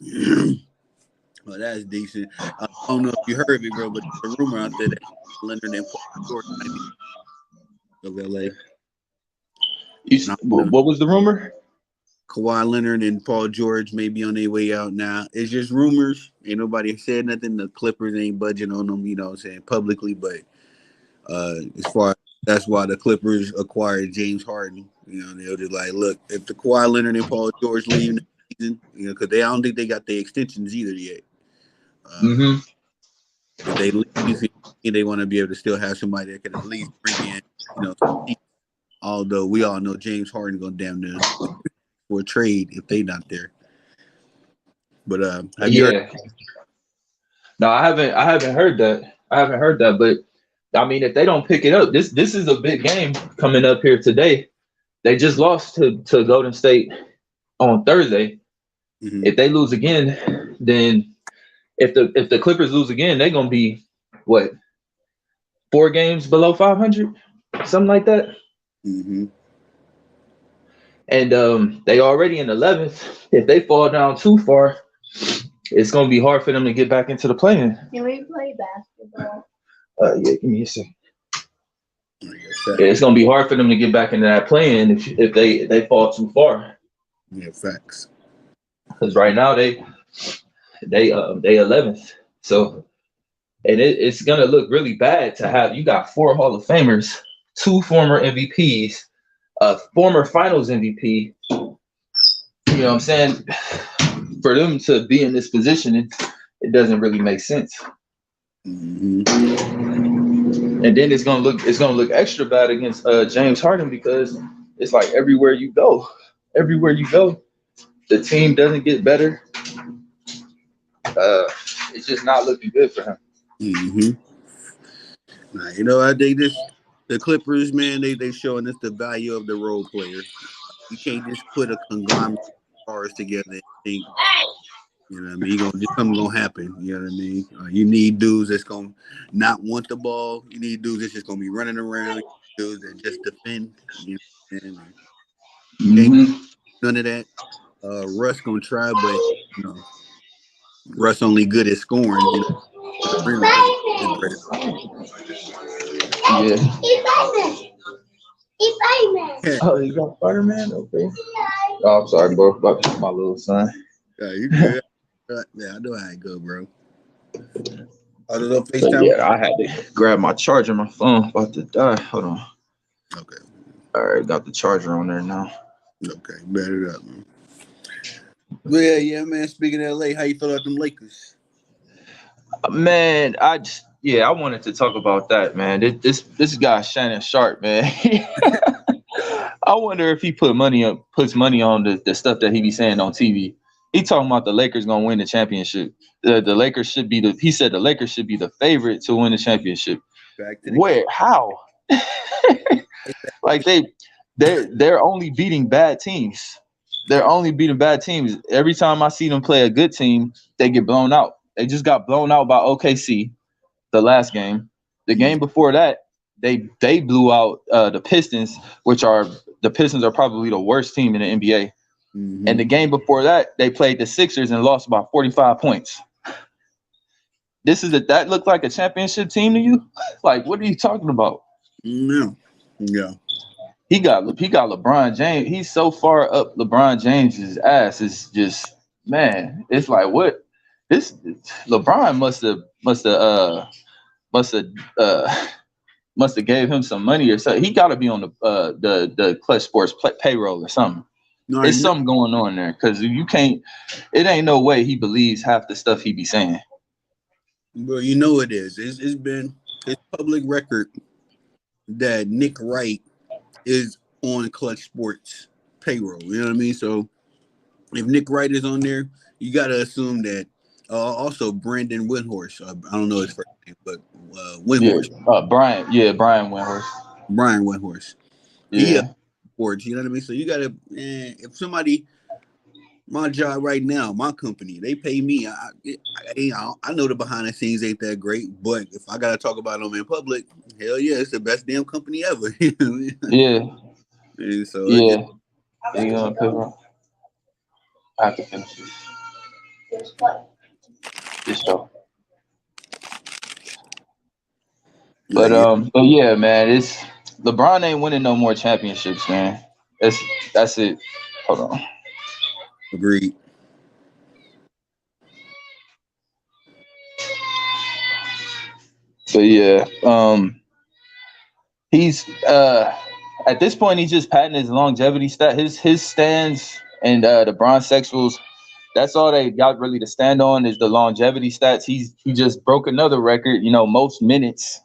Well, that's decent. I don't know if you heard me, bro, but there's a rumor out there that Leonard and Paul George of LA. What was the rumor? Kawhi Leonard and Paul George may be on their way out now. It's just rumors. Ain't nobody said nothing. The Clippers ain't budging on them, saying publicly. But as far as that's why the Clippers acquired James Harden. They'll just like, look, if the Kawhi Leonard and Paul George leave next season, because I don't think they got the extensions either yet. If they leave, they want to be able to still have somebody that can at least bring in, although we all know James Harden gonna damn near for a trade if they not there. But have you heard? No, I haven't heard that. But I mean, if they don't pick it up, this is a big game coming up here today. They just lost to Golden State on Thursday. Mm-hmm. If they lose again, then if the Clippers lose again, they're gonna be 4 games below 500, something like that. Mm-hmm. And they already in 11th. If they fall down too far, it's gonna be hard for them to get back into the play-in. Can we play basketball? Yeah, give me a second. It's gonna be hard for them to get back into that play-in if they fall too far. Yeah, facts. Because right now they 11th. So, and it's gonna look really bad to have you got 4 Hall of Famers, 2 former MVPs, a former Finals MVP. You know what I'm saying? For them to be in this position, it doesn't really make sense. Mm-hmm. And then it's gonna look extra bad against James Harden because it's like everywhere you go, the team doesn't get better. It's just not looking good for him. Mm-hmm. I think the Clippers, man, they showing us the value of the role player. You can't just put a conglomerate of stars together and think, you know what I mean? Something gonna happen. You know what I mean? You need dudes that's gonna not want the ball. You need dudes that's just gonna be running around. Dudes that just defend. You know, and can't Mm-hmm. none of that. Russ gonna try, but you know, Russ only good at scoring. You know, to the rim his bread. Yeah. Yeah, Oh, you got Spider-Man? Okay. Oh, I'm sorry, bro. About my little son. you good? Yeah, I know how it go, bro. I don't know But FaceTime. yeah, I had to grab my charger. My phone about to die. Hold on. Okay, All right, got the charger on there now. okay, better up, man. But yeah, man. Speaking of LA, how you feel about them Lakers? Man, I wanted to talk about that, man. This guy Shannon Sharp, man. I wonder if he puts money on the stuff that he be saying on TV. He talking about the Lakers gonna win the championship. The Lakers should be he said the Lakers should be the favorite to win the championship. Back to the Where? How? Like they're only beating bad teams. They're only beating bad teams. Every time I see them play a good team, they get blown out. They just got blown out by OKC the last game. The game before that, they blew out the Pistons, the Pistons are probably the worst team in the NBA. Mm-hmm. And the game before that, they played the Sixers and lost by 45 points. That looked like a championship team to you? Like, what are you talking about? No. Yeah. He got LeBron James. He's so far up LeBron James's ass. It's just, man. It's like, what? This LeBron must have gave him some money or something. He got to be on the Clutch Sports payroll or something. No, There's something going on there because you can't. It ain't no way he believes half the stuff he be saying. Well, you know it is. It's public record that Nick Wright is on Clutch Sports payroll. You know what I mean? So if Nick Wright is on there, you got to assume that. Also, Brandon Windhorst. I don't know his first name, but Windhorst. Yeah, Brian Windhorst. Brian Windhorst. Yeah. Sports. You know what I mean? So you got to. If somebody. My job right now, my company, they pay me. I know the behind the scenes ain't that great, but if I gotta talk about them in public, hell yeah, it's the best damn company ever. Yeah. And so Yeah. I have to finish this show. But yeah, man, it's LeBron ain't winning no more championships, man. That's it. Hold on. Agreed. So yeah, he's at this point he's just patenting his longevity stat, his stands and the bronze sexuals. That's all they got really to stand on is the longevity stats. He just broke another record, most minutes.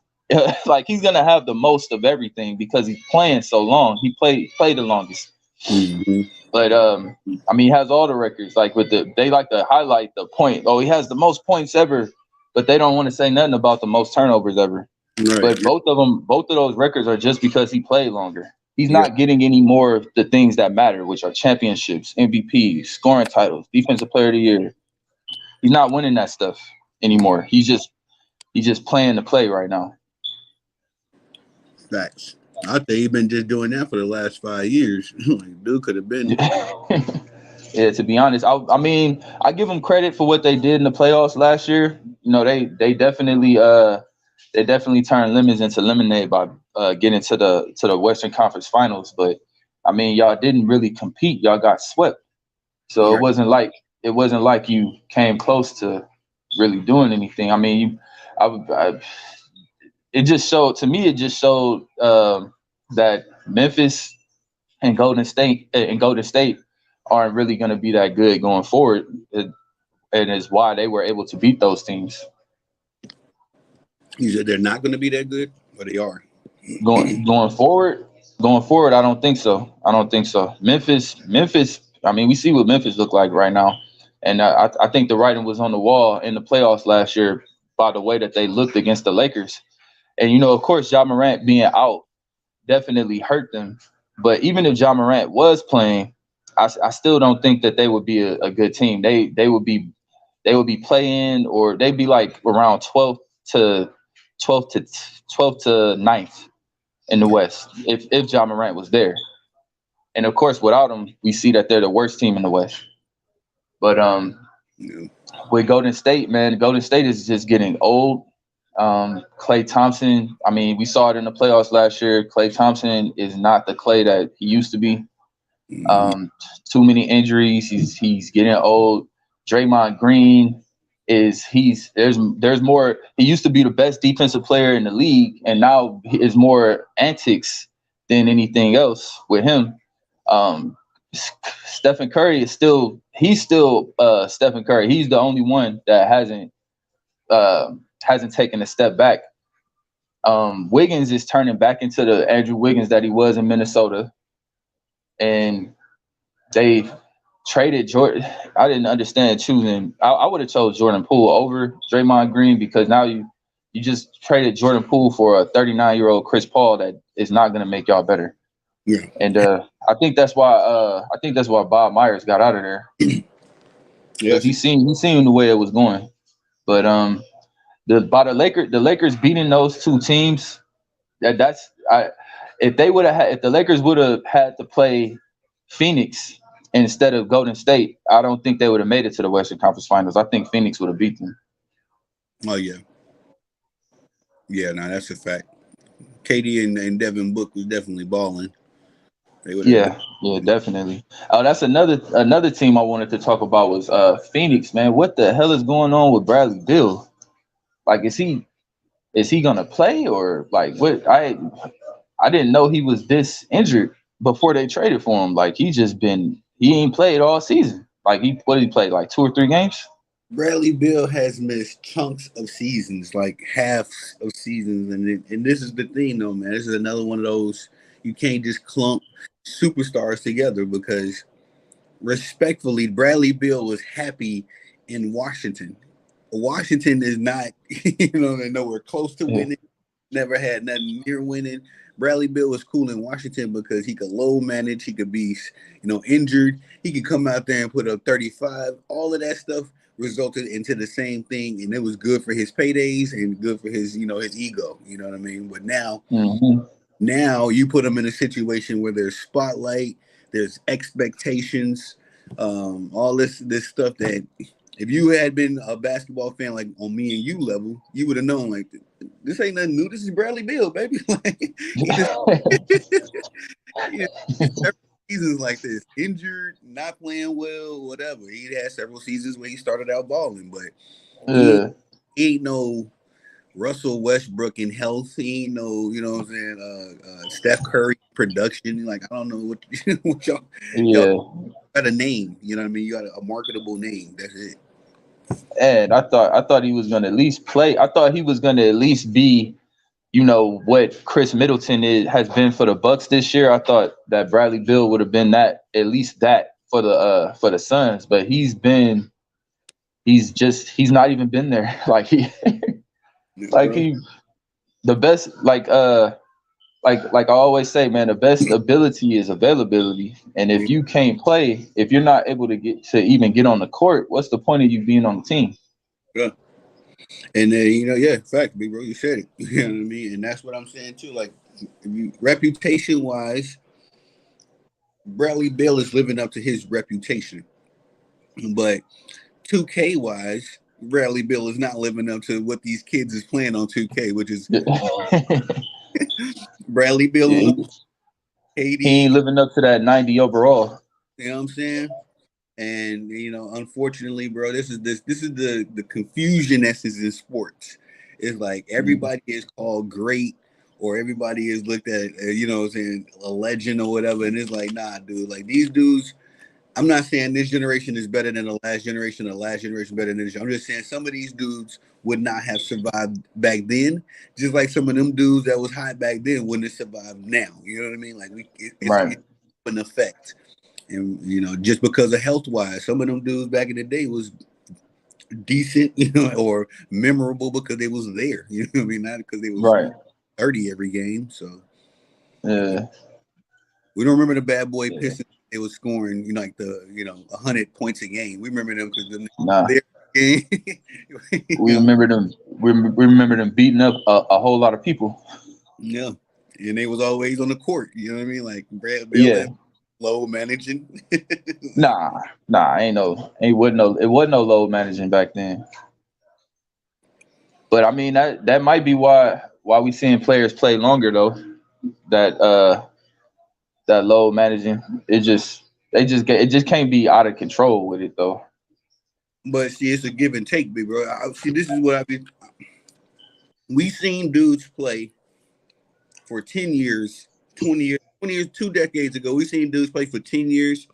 Like he's gonna have the most of everything because he's playing so long. He played the longest. Mm-hmm. But he has all the records. Like they like to highlight the point. Oh, he has the most points ever, but they don't want to say nothing about the most turnovers ever. Right. But both of those records are just because he played longer. He's not getting any more of the things that matter, which are championships, MVPs, scoring titles, defensive player of the year. He's not winning that stuff anymore. He's just playing the play right now. Facts. I think he's been just doing that for the last 5 years. Like, dude could have been. Yeah, to be honest, I give them credit for what they did in the playoffs last year. They definitely turned lemons into lemonade by getting to the Western Conference Finals. But y'all didn't really compete. Y'all got swept. So Right. it wasn't like you came close to really doing anything. It just showed that Memphis and Golden State aren't really going to be that good going forward, and is why they were able to beat those teams. You said they're not going to be that good, or they are? Going forward, I don't think so. Memphis. We see what Memphis look like right now, and I think the writing was on the wall in the playoffs last year by the way that they looked against the Lakers. And of course, Ja Morant being out definitely hurt them. But even if John Morant was playing, I still don't think that they would be a good team. They would be playing, or they'd be like around 12th to 12th to ninth in the West if John Morant was there. And of course, without him, we see that they're the worst team in the West. But Yeah. with Golden State, man, Golden State is just getting old. Klay Thompson, I mean, we saw it in the playoffs last year. Klay Thompson is not the Klay that he used to be. Mhm. Too many injuries. He's getting old. Draymond Green there's more. He used to be the best defensive player in the league, and now is more antics than anything else with him. Um, Stephen Curry he's still Stephen Curry. He's the only one that hasn't taken a step back. Wiggins is turning back into the Andrew Wiggins that he was in Minnesota, and they traded Jordan. I didn't understand choosing. I would have chose Jordan Poole over Draymond Green, because now you just traded Jordan Poole for a 39-year-old Chris Paul that is not going to make y'all better. Yeah. And I think that's why Bob Myers got out of there, because Yes. he seen the way it was going. But the Lakers beating those two teams, if the Lakers would have had to play Phoenix instead of Golden State, I don't think they would have made it to the Western Conference Finals. I think Phoenix would have beat them. Oh yeah. Yeah. No, that's a fact. KD and Devin Book was definitely balling. They would have. Yeah, definitely. That's another team I wanted to talk about was Phoenix, man. What the hell is going on with Bradley Beal? Like, is he gonna play, or like what? I didn't know he was this injured before they traded for him. Like, he ain't played all season. Like, what did he play, like 2 or 3 games? Bradley Beal has missed chunks of seasons, like halves of seasons, and this is the thing, though, man. This is another one of those you can't just clump superstars together, because respectfully, Bradley Beal was happy in Washington. Washington is not, they're nowhere close to Yeah. winning. Never had nothing near winning. Bradley Beal was cool in Washington because he could low manage. He could be, injured. He could come out there and put up 35. All of that stuff resulted into the same thing, and it was good for his paydays and good for his, his ego. You know what I mean? But now you put him in a situation where there's spotlight, there's expectations, all this stuff that if you had been a basketball fan like on me and you level, you would have known, like, this ain't nothing new. This is Bradley Beal, baby. Like, he had several seasons like this, injured, not playing well, whatever. He had several seasons where he started out balling, but he, Yeah. he ain't no Russell Westbrook in health. He ain't no, what I'm saying, Steph Curry production. Like, I don't know what, what y'all Yeah. got a name. You know what I mean? You got a marketable name. That's it. And I thought he was gonna at least play. I thought he was gonna at least be, what Chris Middleton has been for the Bucks this year. I thought that Bradley Beal would have been that, at least that for the Suns, but he's not even been there. Like Bro. he the best, like I always say, man, the best ability is availability. And if you can't play, if you're not able to even get on the court, what's the point of you being on the team? Yeah. And then, fact, big bro, you said it. You know what I mean? And that's what I'm saying too. Like, reputation wise, Bradley Beal is living up to his reputation. But 2K wise, Bradley Beal is not living up to what these kids is playing on 2K, which is Bradley Beal on the He KD. ain't living up to that 90 overall. You know what I'm saying? And unfortunately, bro, this is the confusion that's in sports. It's like everybody is called great, or everybody is looked at, what I'm saying, a legend or whatever. And it's like, nah, dude. Like, these dudes, I'm not saying this generation is better than the last generation, or the last generation better than this. I'm just saying some of these dudes would not have survived back then, just like some of them dudes that was hot back then wouldn't have survived now. You know what I mean? Like, it's an effect. And just because of health wise, some of them dudes back in the day was decent, or memorable because they was there. You know what I mean? Not because they was 30 every game. So Yeah. We don't remember the bad boy Yeah. Pistons. They was scoring, 100 points a game. We remember them because Nah, their game. we remember them. We remember them beating up a whole lot of people. Yeah, and they was always on the court. You know what I mean? Like Brad Bill Yeah. and low managing. Nah. It wasn't no load managing back then. But I mean that might be why we seeing players play longer though. That that load managing, it just can't be out of control with it though. But see, it's a give and take, big bro. See, this is what I've been. We seen dudes play for 10 years, 20 years, 2 decades ago. We seen dudes play for 10 years,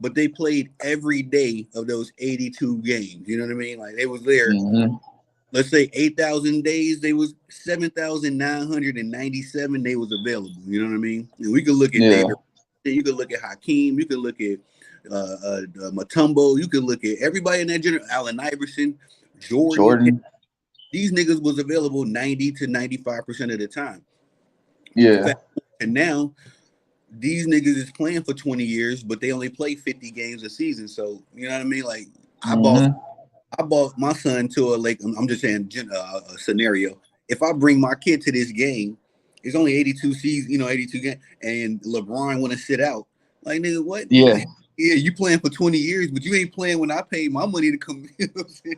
but they played every day of those 82 games. You know what I mean? Like they was there. Mm-hmm. Let's say 8,000 days, they was 7,997 they was available. You know what I mean? And we could look at Yeah. David. You could look at Hakeem. You could look at Mutombo. You could look at everybody in that generation. Allen Iverson, Jordan. These niggas was available 90 to 95% of the time. Yeah. And now these niggas is playing for 20 years, but they only play 50 games a season. So you know what I mean? Like I bought my son to a lake. I'm just saying a scenario. If I bring my kid to this game, it's only 82 seasons, 82 games, and LeBron want to sit out. Like nigga, what? Yeah. Yeah, you playing for 20 years, but you ain't playing when I paid my money to come. You know what I'm saying?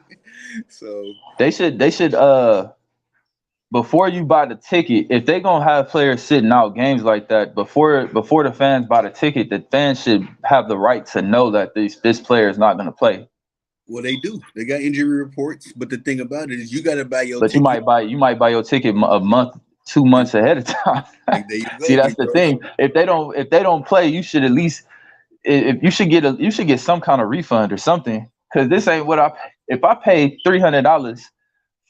So they should before you buy the ticket, if they gonna have players sitting out games like that, before the fans buy the ticket, the fans should have the right to know that this player is not gonna play. Well, they do. They got injury reports, but the thing about it is, you got to buy your But ticket. you might buy your ticket a month, 2 months ahead of time. Like, there you go, See, that's the thing. If they don't play, you should at least you should get some kind of refund or something. Because this ain't what if I pay $300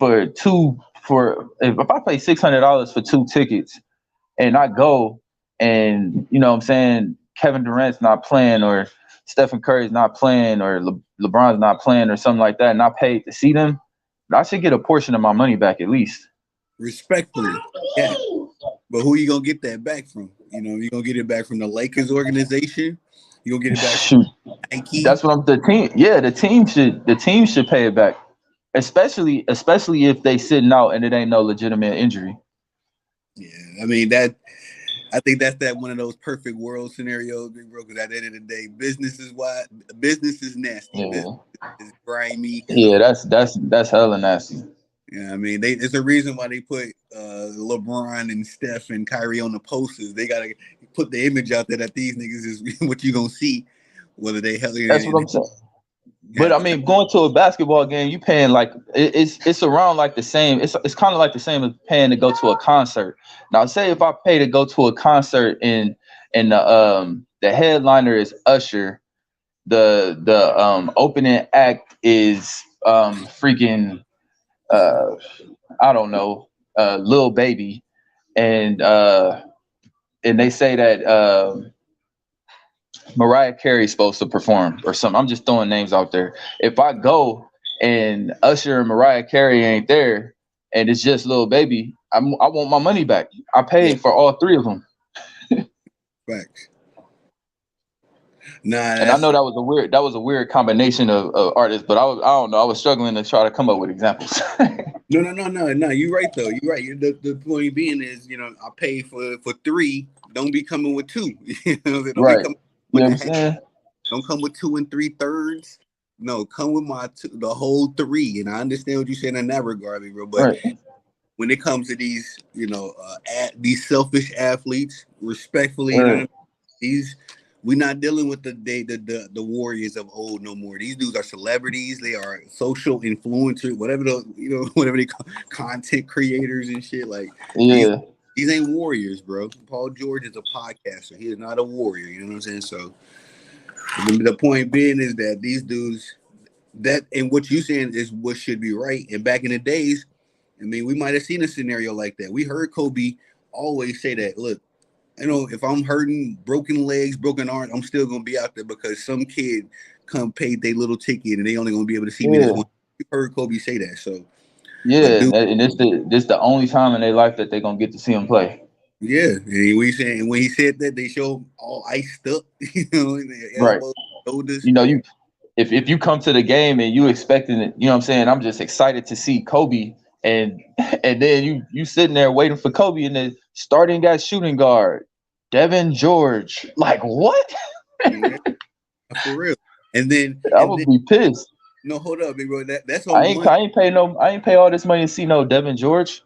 if I pay $600 for 2 tickets and I go and you know what I'm saying Kevin Durant's not playing or Stephen Curry's not playing or LeBron's not playing or something like that, and I paid to see them, I should get a portion of my money back at least. Respectfully, yeah. But who you gonna get that back from? You gonna get it back from the Lakers organization? You gonna get it back from Nike? That's what the team. Yeah, the team should pay it back, especially if they sitting out and it ain't no legitimate injury. Yeah, I mean I think that's one of those perfect world scenarios, big bro. Because at the end of the day, business is nasty. Yeah. Business is grimy. Yeah, that's hella nasty. Yeah, I mean, there's a reason why they put LeBron and Steph and Kyrie on the posters. They gotta put the image out there that these niggas is what you gonna see, whether they hell. That's what I'm saying. But I mean, going to a basketball game, you paying like it's around like the same. It's kind of like the same as paying to go to a concert. Now, say if I pay to go to a concert and the headliner is Usher, the opening act is freaking I don't know, Lil Baby, and they say that Mariah Carey's supposed to perform or something. I'm just throwing names out there. If I go and Usher and Mariah Carey ain't there, and it's just Lil Baby, I want my money back. I paid for all 3 of them. Facts. Nah, and I know that was a weird combination of artists, but I don't know. I was struggling to try to come up with examples. No. You're right though. You're right. The point being is, I pay for 3. Don't be coming with 2. Don't right. With you know what I'm saying? Don't come with 2 3/3. No, come with the whole 3. And I understand what you're saying in that regard, bro. But when it comes to these, these selfish athletes, respectfully, we're not dealing with the warriors of old no more. These dudes are celebrities. They are social influencers, whatever whatever they call content creators and shit. Like, these ain't warriors, bro. Paul George is a podcaster. He is not a warrior. You know what I'm saying? So the point being is that these dudes, and what you saying is what should be right. And back in the days, I mean, we might have seen a scenario like that. We heard Kobe always say that, look, if I'm hurting, broken legs, broken arms, I'm still gonna be out there because some kid come paid their little ticket and they only gonna be able to see me this one. You heard Kobe say that, so and this the only time in their life that they're gonna get to see him play. Yeah, and when he said that, they show him all iced up, their Right. elbows, shoulders. You know, if you come to the game and you expecting it, you know what I'm saying? I'm just excited to see Kobe, and and then you sitting there waiting for Kobe, and then starting at shooting guard, Devin George. Like what? Yeah, for real. And then I and would then be pissed. no, hold up, big bro. That's on Monday. I ain't pay all this money to see no Devin George.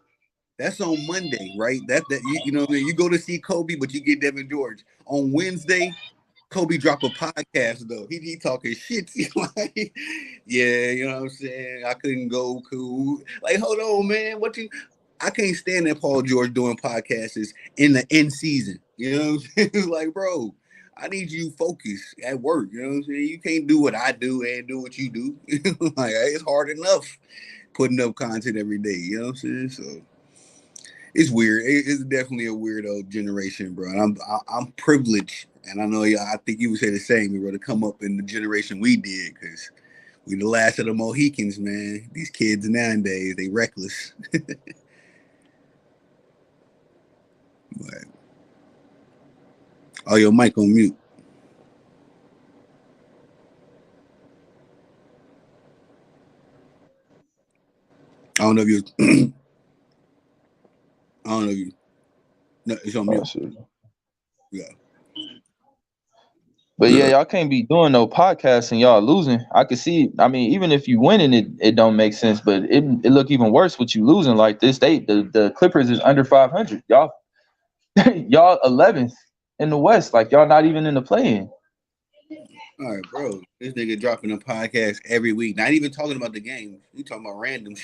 That's on Monday, right? That you know what I mean? You go to see Kobe, but you get Devin George. On Wednesday, Kobe drop a podcast though. He talking shit. Like, yeah, you know what I'm saying? I couldn't go cool. Like, hold on, man. I can't stand that Paul George doing podcasts in the end season. You know what I'm saying? Like, bro, I need you focused at work. You know what I'm saying? You can't do what I do and do what you do. Like, it's hard enough putting up content every day. You know what I'm saying? So it's weird. It's definitely a weirdo generation, bro. And I'm privileged, and I know I think you would say the same, bro, to come up in the generation we did, because we the last of the Mohicans, man. These kids nowadays, they reckless. But, oh, your mic on mute. I don't know if you. I don't know if you. No, it's on Oh, mute. shit. Yeah. But yeah, y'all can't be doing no podcasts and y'all losing. I can see. I mean, even if you winning, it don't make sense. But it look even worse with you losing like this. The Clippers is under 500. Y'all y'all 11th in the West. Like y'all not even in the play-in. All right, bro. This nigga dropping a podcast every week. Not even talking about the game. You talking about random,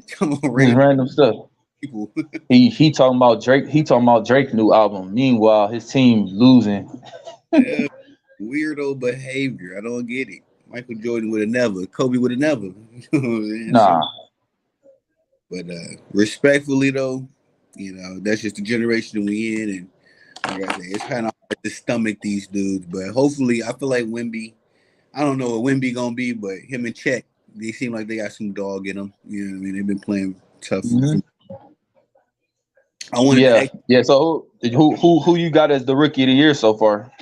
talking about Just random random stuff. people. He talking about Drake. He talking about Drake's new album. Meanwhile, his team losing. Yeah, weirdo behavior. I don't get it. Michael Jordan would have never. Kobe would have never. You know what I'm saying? Nah. But respectfully though, that's just the generation we in, and like I say, it's kind of hard to stomach these dudes. But hopefully, I feel like Wemby. I don't know what Wemby gonna be, but him and Chet, they seem like they got some dog in them. You know what I mean? They've been playing tough. Mm-hmm. I wanted to ask, Yeah. So who you got as the rookie of the year so far?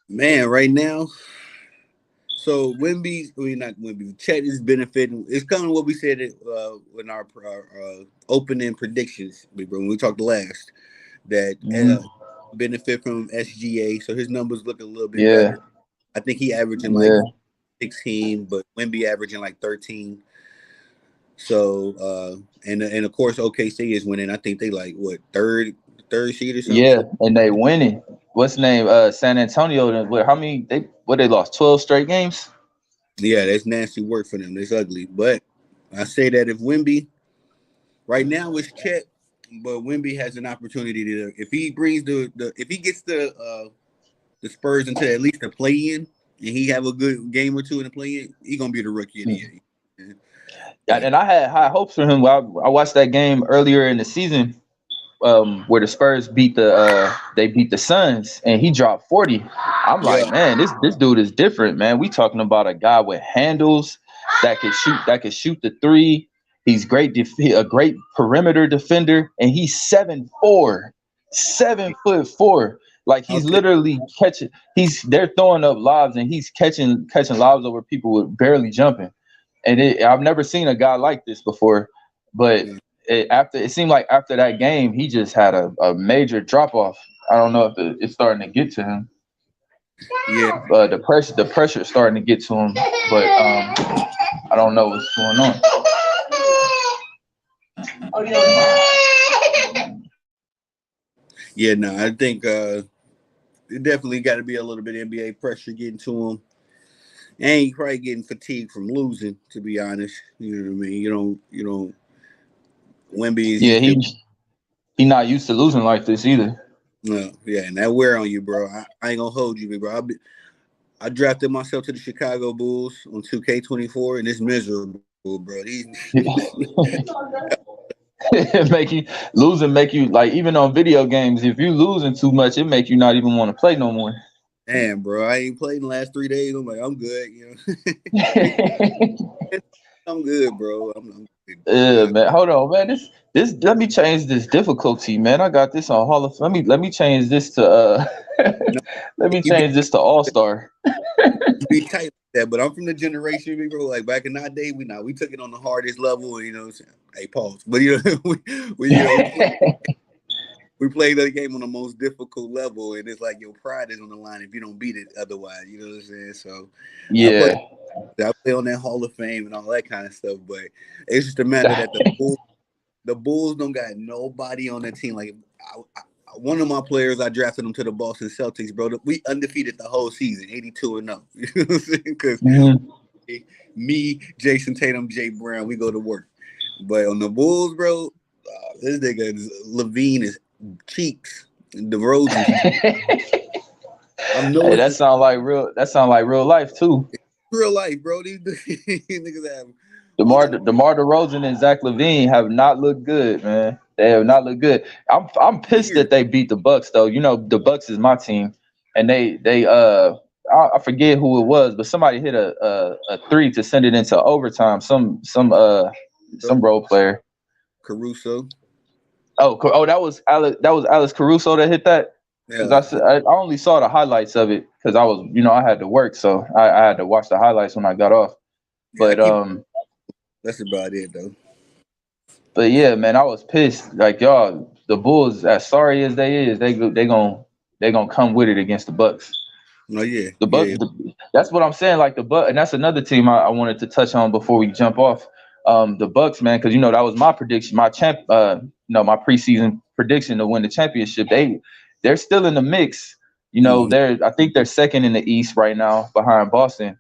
man, right now. So not Wemby, Chet is benefiting. It's kind of what we said in our opening predictions, when we talked last, that Mm-hmm. benefit from SGA. So his numbers look a little bit Yeah. better. I think he averaging like Yeah. 16, but Wemby averaging like 13. So and of course OKC is winning. I think they like what third seed or something. Yeah. And they winning. What's the name? San Antonio. How many they lost 12 straight games? Yeah, that's nasty work for them. It's ugly. But I say that if Wemby right now it's Chet, but Wemby has an opportunity to, if he brings if he gets the Spurs into at least the play in, and he have a good game or two in the play in, he gonna be the rookie of the year. Yeah, and I had high hopes for him. I watched that game earlier in the season, where the Spurs beat the Suns, and he dropped 40. I'm Yeah, like, man, this dude is different, man. We talking about a guy with handles that can shoot the three. He's a great perimeter defender, and he's 7'4", 7'4". Like he's okay. literally catching. They're throwing up lobs, and he's catching lobs over people with barely jumping. And I've never seen a guy like this before. But Yeah. It seemed like after that game, he just had a major drop off. I don't know if it's starting to get to him. Yeah. The pressure is starting to get to him, but I don't know what's going on. Yeah, no, I think it definitely got to be a little bit of NBA pressure getting to him. And he probably getting fatigued from losing, to be honest. You know what I mean? You don't. Wemby is Yeah, used to. he not used to losing like this either. No, yeah, and that wear on you, bro. I ain't gonna hold you, bro. I drafted myself to the Chicago Bulls on 2K24, and it's miserable, bro. Make you like, even on video games, if you losing too much, it make you not even want to play no more. Damn, bro, I ain't played in the last 3 days. I'm like, I'm good, you know. I'm good, bro. I'm good. Yeah, man. Hold on, man. This. Let me change this difficulty, man. I got this on Hall of. Let me change this to No, let me you be change this to All Star. you be tight like that, but I'm from the generation, big bro. Like back in our day, we took it on the hardest level. You know, what I'm saying? Hey, pause. But we played the game on the most difficult level, and it's like your pride is on the line if you don't beat it otherwise. You know what I'm saying? So I play Yeah. I play on that Hall of Fame and all that kind of stuff. But it's just a matter that the Bulls don't got nobody on the team. Like one of my players, I drafted him to the Boston Celtics, bro. We undefeated the whole season, 82-0. You know what I'm saying? Because Mhm. me, Jason Tatum, Jay Brown, we go to work. But on the Bulls, bro, this nigga Levine is cheeks. DeRozan's. I know Hey, it's that sound like real. That sound like real life too. real life, bro. These niggas have one of DeMar DeRozan and Zach LaVine have not looked good, man. They have not looked good. I'm pissed years. that they beat the Bucks though. You know the Bucks is my team, and they I forget who it was, but somebody hit a three to send it into overtime. Some role player. Caruso. Oh, that was Alex Caruso that hit that. Because Yeah, I only saw the highlights of it because I had to work, so I had to watch the highlights when I got off. I But keep. That's about it, though. But yeah, man, I was pissed. Like y'all, the Bulls, as sorry as they gonna come with it against the Bucks. No, yeah, The Buck, yeah. that's what I'm saying. Like the Buck, and that's another team I wanted to touch on before we jump off. The Bucks, man, because that was my prediction, my preseason prediction to win the championship. They're still in the mix. Mm, I think they're second in the East right now behind Boston.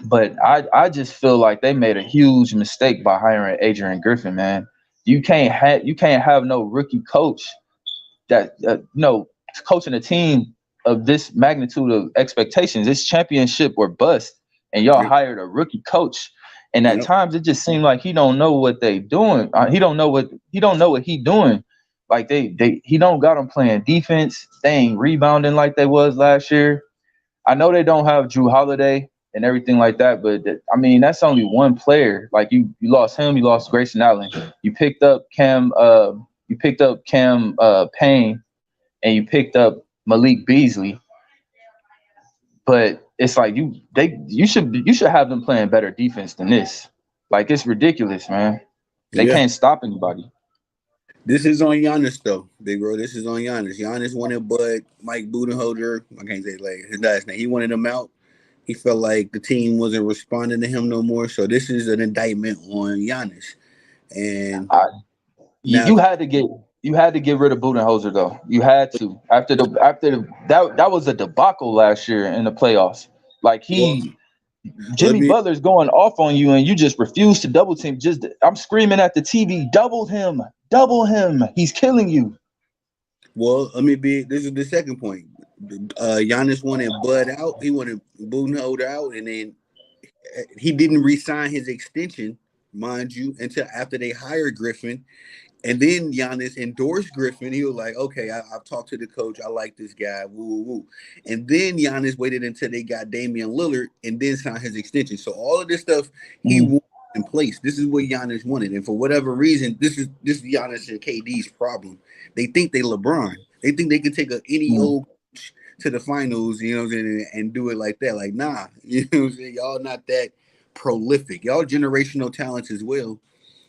But I just feel like they made a huge mistake by hiring Adrian Griffin, man. You can't have no rookie coach that coaching a team of this magnitude of expectations. It's championship or bust, and y'all yeah, hired a rookie coach. And at yeah, times, it just seemed like he don't know what they doing. He don't know what he doing. Like he don't got them playing defense. They ain't rebounding like they was last year. I know they don't have Drew Holiday and everything like that, but I mean that's only one player. Like you lost him, you lost Grayson Allen, you picked up Cam Payne, and you picked up Malik Beasley. But it's like you should have them playing better defense than this. Like it's ridiculous, man. They yeah. can't stop anybody. This is on Giannis, though, big bro. This is on Giannis. Giannis wanted Bud, Mike Budenholzer. I can't say like his last name. He wanted him out. He felt like the team wasn't responding to him no more. So this is an indictment on Giannis. And I, you, now, you had to get you had to get rid of Budenholzer though. You had to after that was a debacle last year in the playoffs. Like well, let Jimmy me. Butler's going off on you and you just refuse to double team. Just I'm screaming at the TV, double him. He's killing you. Well, let me be. This is the second point. Giannis wanted Bud out. He wanted Budenholzer out, and then he didn't re-sign his extension, mind you, until after they hired Griffin. And then Giannis endorsed Griffin. He was like, okay, I've talked to the coach. I like this guy. Woo, woo, woo. And then Giannis waited until they got Damian Lillard and then signed his extension. So all of this stuff he Mm, wanted in place. This is what Giannis wanted. And for whatever reason, this is Giannis and KD's problem. They think they LeBron. They think they can take any mm, old coach to the finals, you know what I'm saying, and do it like that. Like, nah, you know what I'm saying? Y'all not that prolific. Y'all generational talents as well.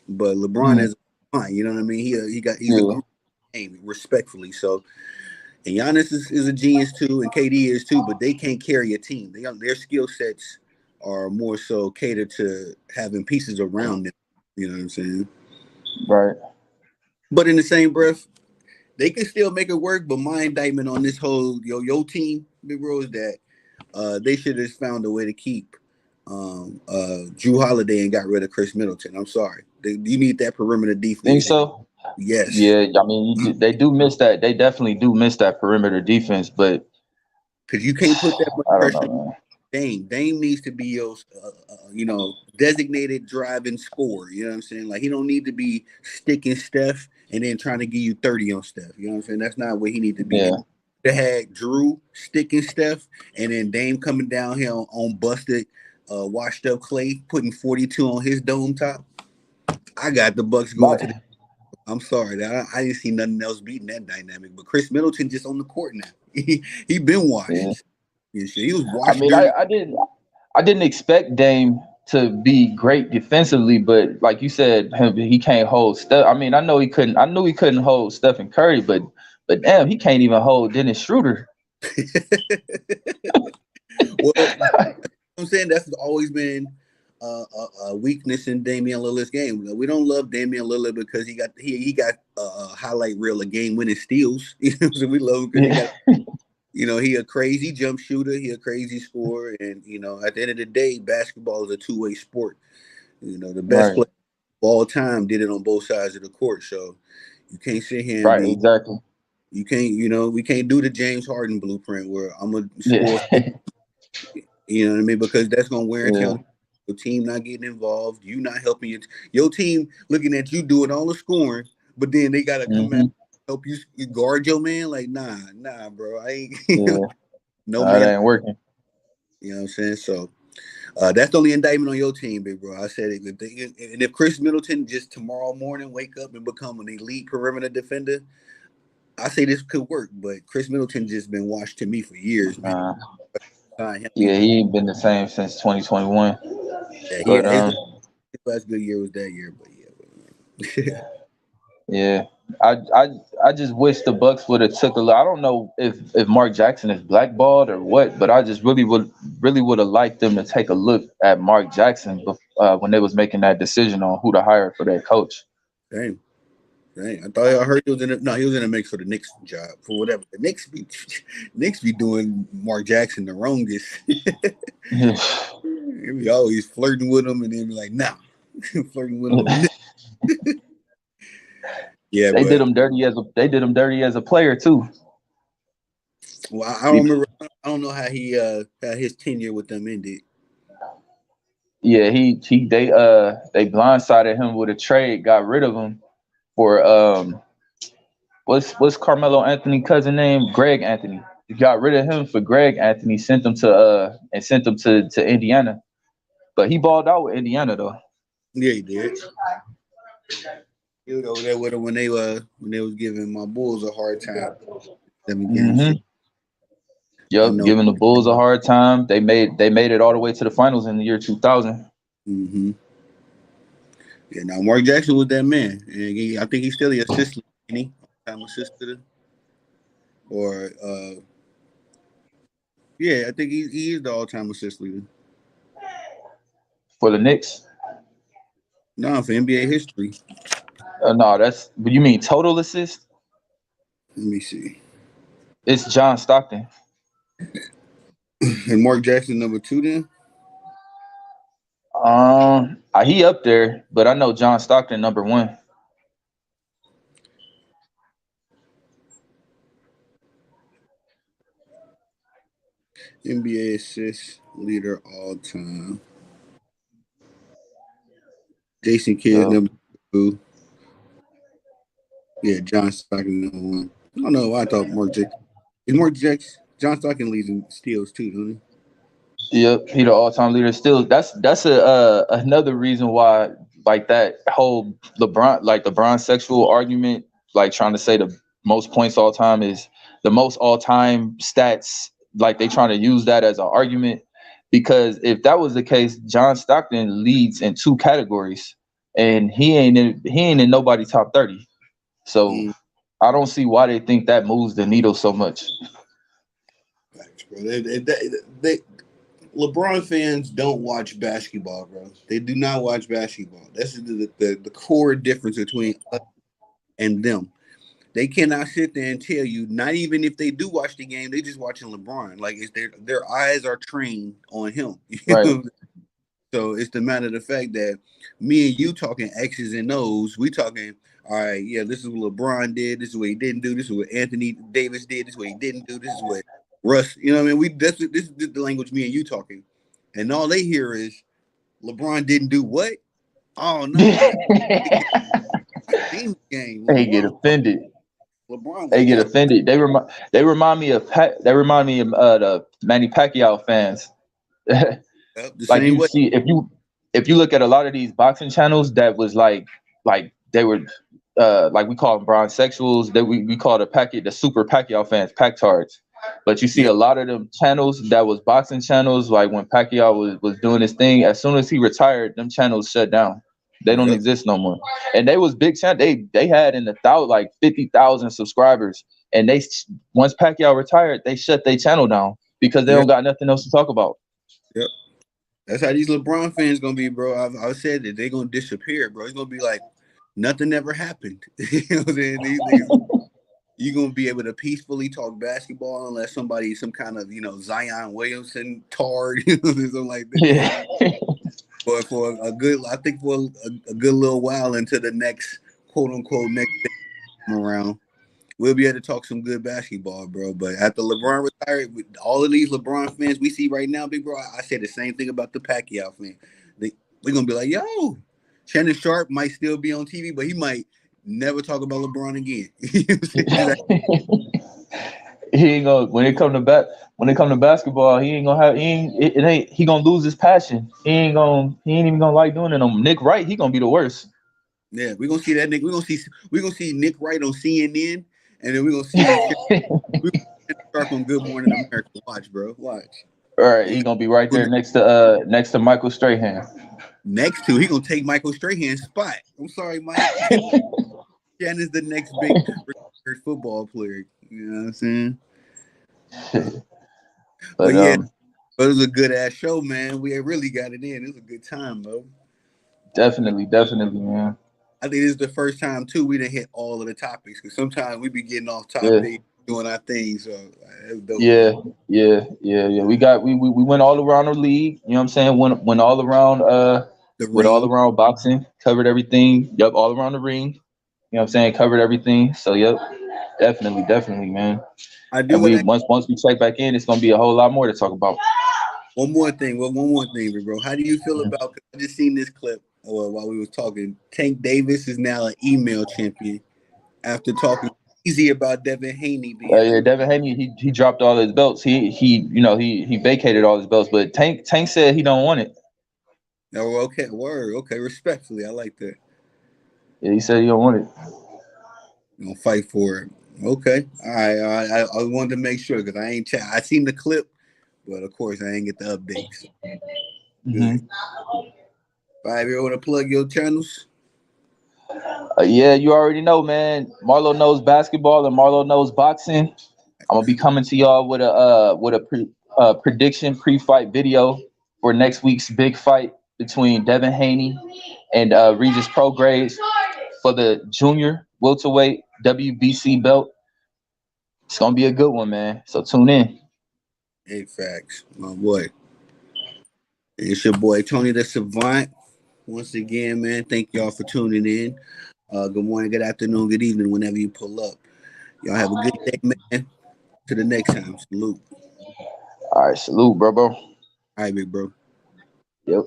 But LeBron mm, has fine. You know what I mean? He's a yeah. group game, respectfully. So and Giannis is a genius too, and KD is too, but they can't carry a team. Their skill sets are more so catered to having pieces around them. You know what I'm saying? Right. But in the same breath, they can still make it work. But my indictment on this whole yo team, Big Bro, is that they should have found a way to keep Drew Holiday and got rid of Chris Middleton. I'm sorry. You need that perimeter Think defense. so? Yes. Yeah, I mean they do miss that. They definitely do miss that perimeter defense, but Because you can't put that much I don't pressure know, on man. Dame. Dame needs to be your, designated driving scorer. You know what I'm saying? Like he don't need to be sticking Steph and then trying to give you 30 on Steph. You know what I'm saying? That's not where he need to be. Yeah. They had Drew sticking Steph and then Dame coming down here on busted, washed up Clay, putting 42 on his dome top. I got the Bucks going to the. My, I'm sorry, I didn't see nothing else beating that dynamic. But Chris Middleton just on the court now. He been yeah. washed. Yeah, shit. He was I washed mean, during. I didn't expect Dame to be great defensively, but like you said, he can't hold Steph. I mean, I know he couldn't. I knew he couldn't hold Stephen Curry, but damn, he can't even hold Dennis Schroeder. Well, I'm saying that's always been a weakness in Damian Lillard's game. We don't love Damian Lillard because he got a highlight reel of game winning steals. So we love him because he Yeah. got he a crazy jump shooter, he a crazy scorer, and at the end of the day, basketball is a two-way sport. The best Right. player of all time did it on both sides of the court. So you can't sit here and Right. be Exactly. you can't we can't do the James Harden blueprint where I'm gonna score. Yeah. You know what I mean? Because that's gonna wear and tear Yeah. on your team not getting involved, you not helping your team looking at you doing all the scoring, but then they gotta come out Hmm. and help you guard your man. Like, nah, bro. I ain't Yeah. no No, it man. ain't working. You know what I'm saying? So that's the only indictment on your team, big bro. I said it. And if Chris Middleton just tomorrow morning wake up and become an elite perimeter defender, I say this could work. But Chris Middleton just been washed to me for years, man. Uh, Sign him yeah, either. he ain't been the same since 2021. Yeah, But his last good year was that year, but yeah. yeah, I just wish the Bucks would have took a look. I don't know if Mark Jackson is blackballed or what, but I just really would have liked them to take a look at Mark Jackson when they was making that decision on who to hire for their coach. Dang. I thought I heard he was in no, he was in a mix for the Knicks job for whatever. The Knicks be Knicks be doing Mark Jackson the wrongest. Yeah. He be always flirting with him and then be like, nah. Flirting with him. Yeah, They did but him dirty as a player too. well, I don't remember. I don't know how how his tenure with them ended. Yeah, they blindsided him with a trade, got rid of him for what's Carmelo Anthony cousin name? Greg Anthony. Got rid of him for Greg Anthony, sent him to Indiana. But he balled out with Indiana though. Yeah, he did. He was over there with him when they was giving my Bulls a hard time. 7 games. Hmm. I Yep, know. giving the Bulls a hard time. They made it all the way to the finals in the year 2000. Hmm. Yeah, now Mark Jackson was that man, and I think he's still the assistant, isn't he? Time assistant, or yeah, I think he is the all-time assist leader. For the Knicks. No, for NBA history. No, that's you mean total assist? Let me see. It's John Stockton. And Mark Jackson number 2 then. He up there, but I know John Stockton number one. NBA assist leader all time. Jason Kidd Yep. number 2. Yeah, John Stockton number 1. I don't know why I thought Mark Jackson. Is Mark Jackson John Stockton leads in steals too, don't Yep, he the all-time leader. Still, that's another reason why like that whole LeBron sexual argument, like trying to say the most points all time is the most all-time stats. Like they trying to use that as an argument because if that was the case, John Stockton leads in two categories, and he ain't in nobody top 30. So he? I don't see why they think that moves the needle so much. Facts, bro. They LeBron fans don't watch basketball, bro. They do not watch basketball. This is the core difference between us and them. They cannot sit there and tell you, not even if they do watch the game, they just watching LeBron. Like it's their eyes are trained on him. You Right. know? So it's the matter of the fact that me and you talking X's and O's, we talking, all right, yeah, this is what LeBron did, this is what he didn't do, this is what Anthony Davis did, this is what he didn't do, this is what Russ, you know what I mean? This is the language me and you talking. And all they hear is LeBron didn't do what? Oh no, I seen the game. They get offended. LeBron They was get tough. offended. They remind me of the Manny Pacquiao fans. The Like same you way. see, if you look at a lot of these boxing channels that was like like they were like we call them bronzexuals. That we call the super Pacquiao fans Pactards. But you see Yeah. a lot of them channels that was boxing channels, like when Pacquiao was doing his thing, as soon as he retired, them channels shut down. They don't Yep. exist no more. And they was big channel. They had in the like 50,000 subscribers. And once Pacquiao retired, they shut their channel down because they Yep. don't got nothing else to talk about. Yep. That's how these LeBron fans gonna be, bro. I've said that they're gonna disappear, bro. It's gonna be like nothing ever happened. You know what I'm saying? These niggas, you're gonna be able to peacefully talk basketball unless somebody, some kind of, Zion Williamson tard, something like that. Yeah. For a good, I think for a good little while into the next quote unquote next time around, we'll be able to talk some good basketball, bro. But after LeBron retired, with all of these LeBron fans we see right now, big bro, I say the same thing about the Pacquiao fan. We're gonna be like, yo, Shannon Sharp might still be on TV, but he might never talk about LeBron again. You know what I'm saying? He ain't gonna when it come to basketball, he ain't gonna have it ain't he gonna lose his passion. He ain't even gonna like doing it no more. Nick Wright, he gonna be the worst. Yeah, we're gonna see that nigga. We're gonna see Nick Wright on CNN, and then we're gonna see Shannon Sharp on Good Morning America. Watch, bro. Watch. All right, he gonna be right there next to Michael Strahan. Next to, he gonna take Michael Strahan's spot. I'm sorry, Mike. Shannon's the next big retired football player. You know what I'm saying? But yeah, but it was a good ass show, man. We really got it in. It was a good time, bro. Definitely, man. I think this is the first time too we didn't hit all of the topics, because sometimes we be getting off Yeah. topic, doing our things. So it was dope. Yeah. We went all around the league. You know what I'm saying? Went all around The with all ring. around boxing, covered everything. Yep, all around the ring. You know what I'm saying? Covered everything. So yep, definitely, man. I do And want we to once we check back in, it's gonna be a whole lot more to talk about. one more thing. Well, one more thing, bro. How do you feel about? Cause I just seen this clip while we was talking. Tank Davis is now an email champion after talking easy about Devin Haney being. Yeah, Devin Haney, he dropped all his belts. He vacated all his belts, but Tank said he don't want it. Oh, okay, word. Okay, respectfully, I like that. Yeah, he said he don't want it. You gonna fight for it. Okay, all right. I wanted to make sure because I ain't. I seen the clip, but of course I ain't get the updates. Good. 5-year want to plug your channels. Yeah, you already know, man. Marlo knows basketball and Marlo knows boxing. I'm gonna be coming to y'all with a prediction pre-fight video for next week's big fight between Devin Haney and Regis Prograis for the junior welterweight WBC belt. It's gonna be a good one, man. So tune in. Hey, facts, my boy. It's your boy Tony the Savant. Once again, man, thank y'all for tuning in. Good morning, good afternoon, good evening, whenever you pull up. Y'all have a good day, man. To the next time. Salute. All right, salute, bro. All right, big bro. Yep.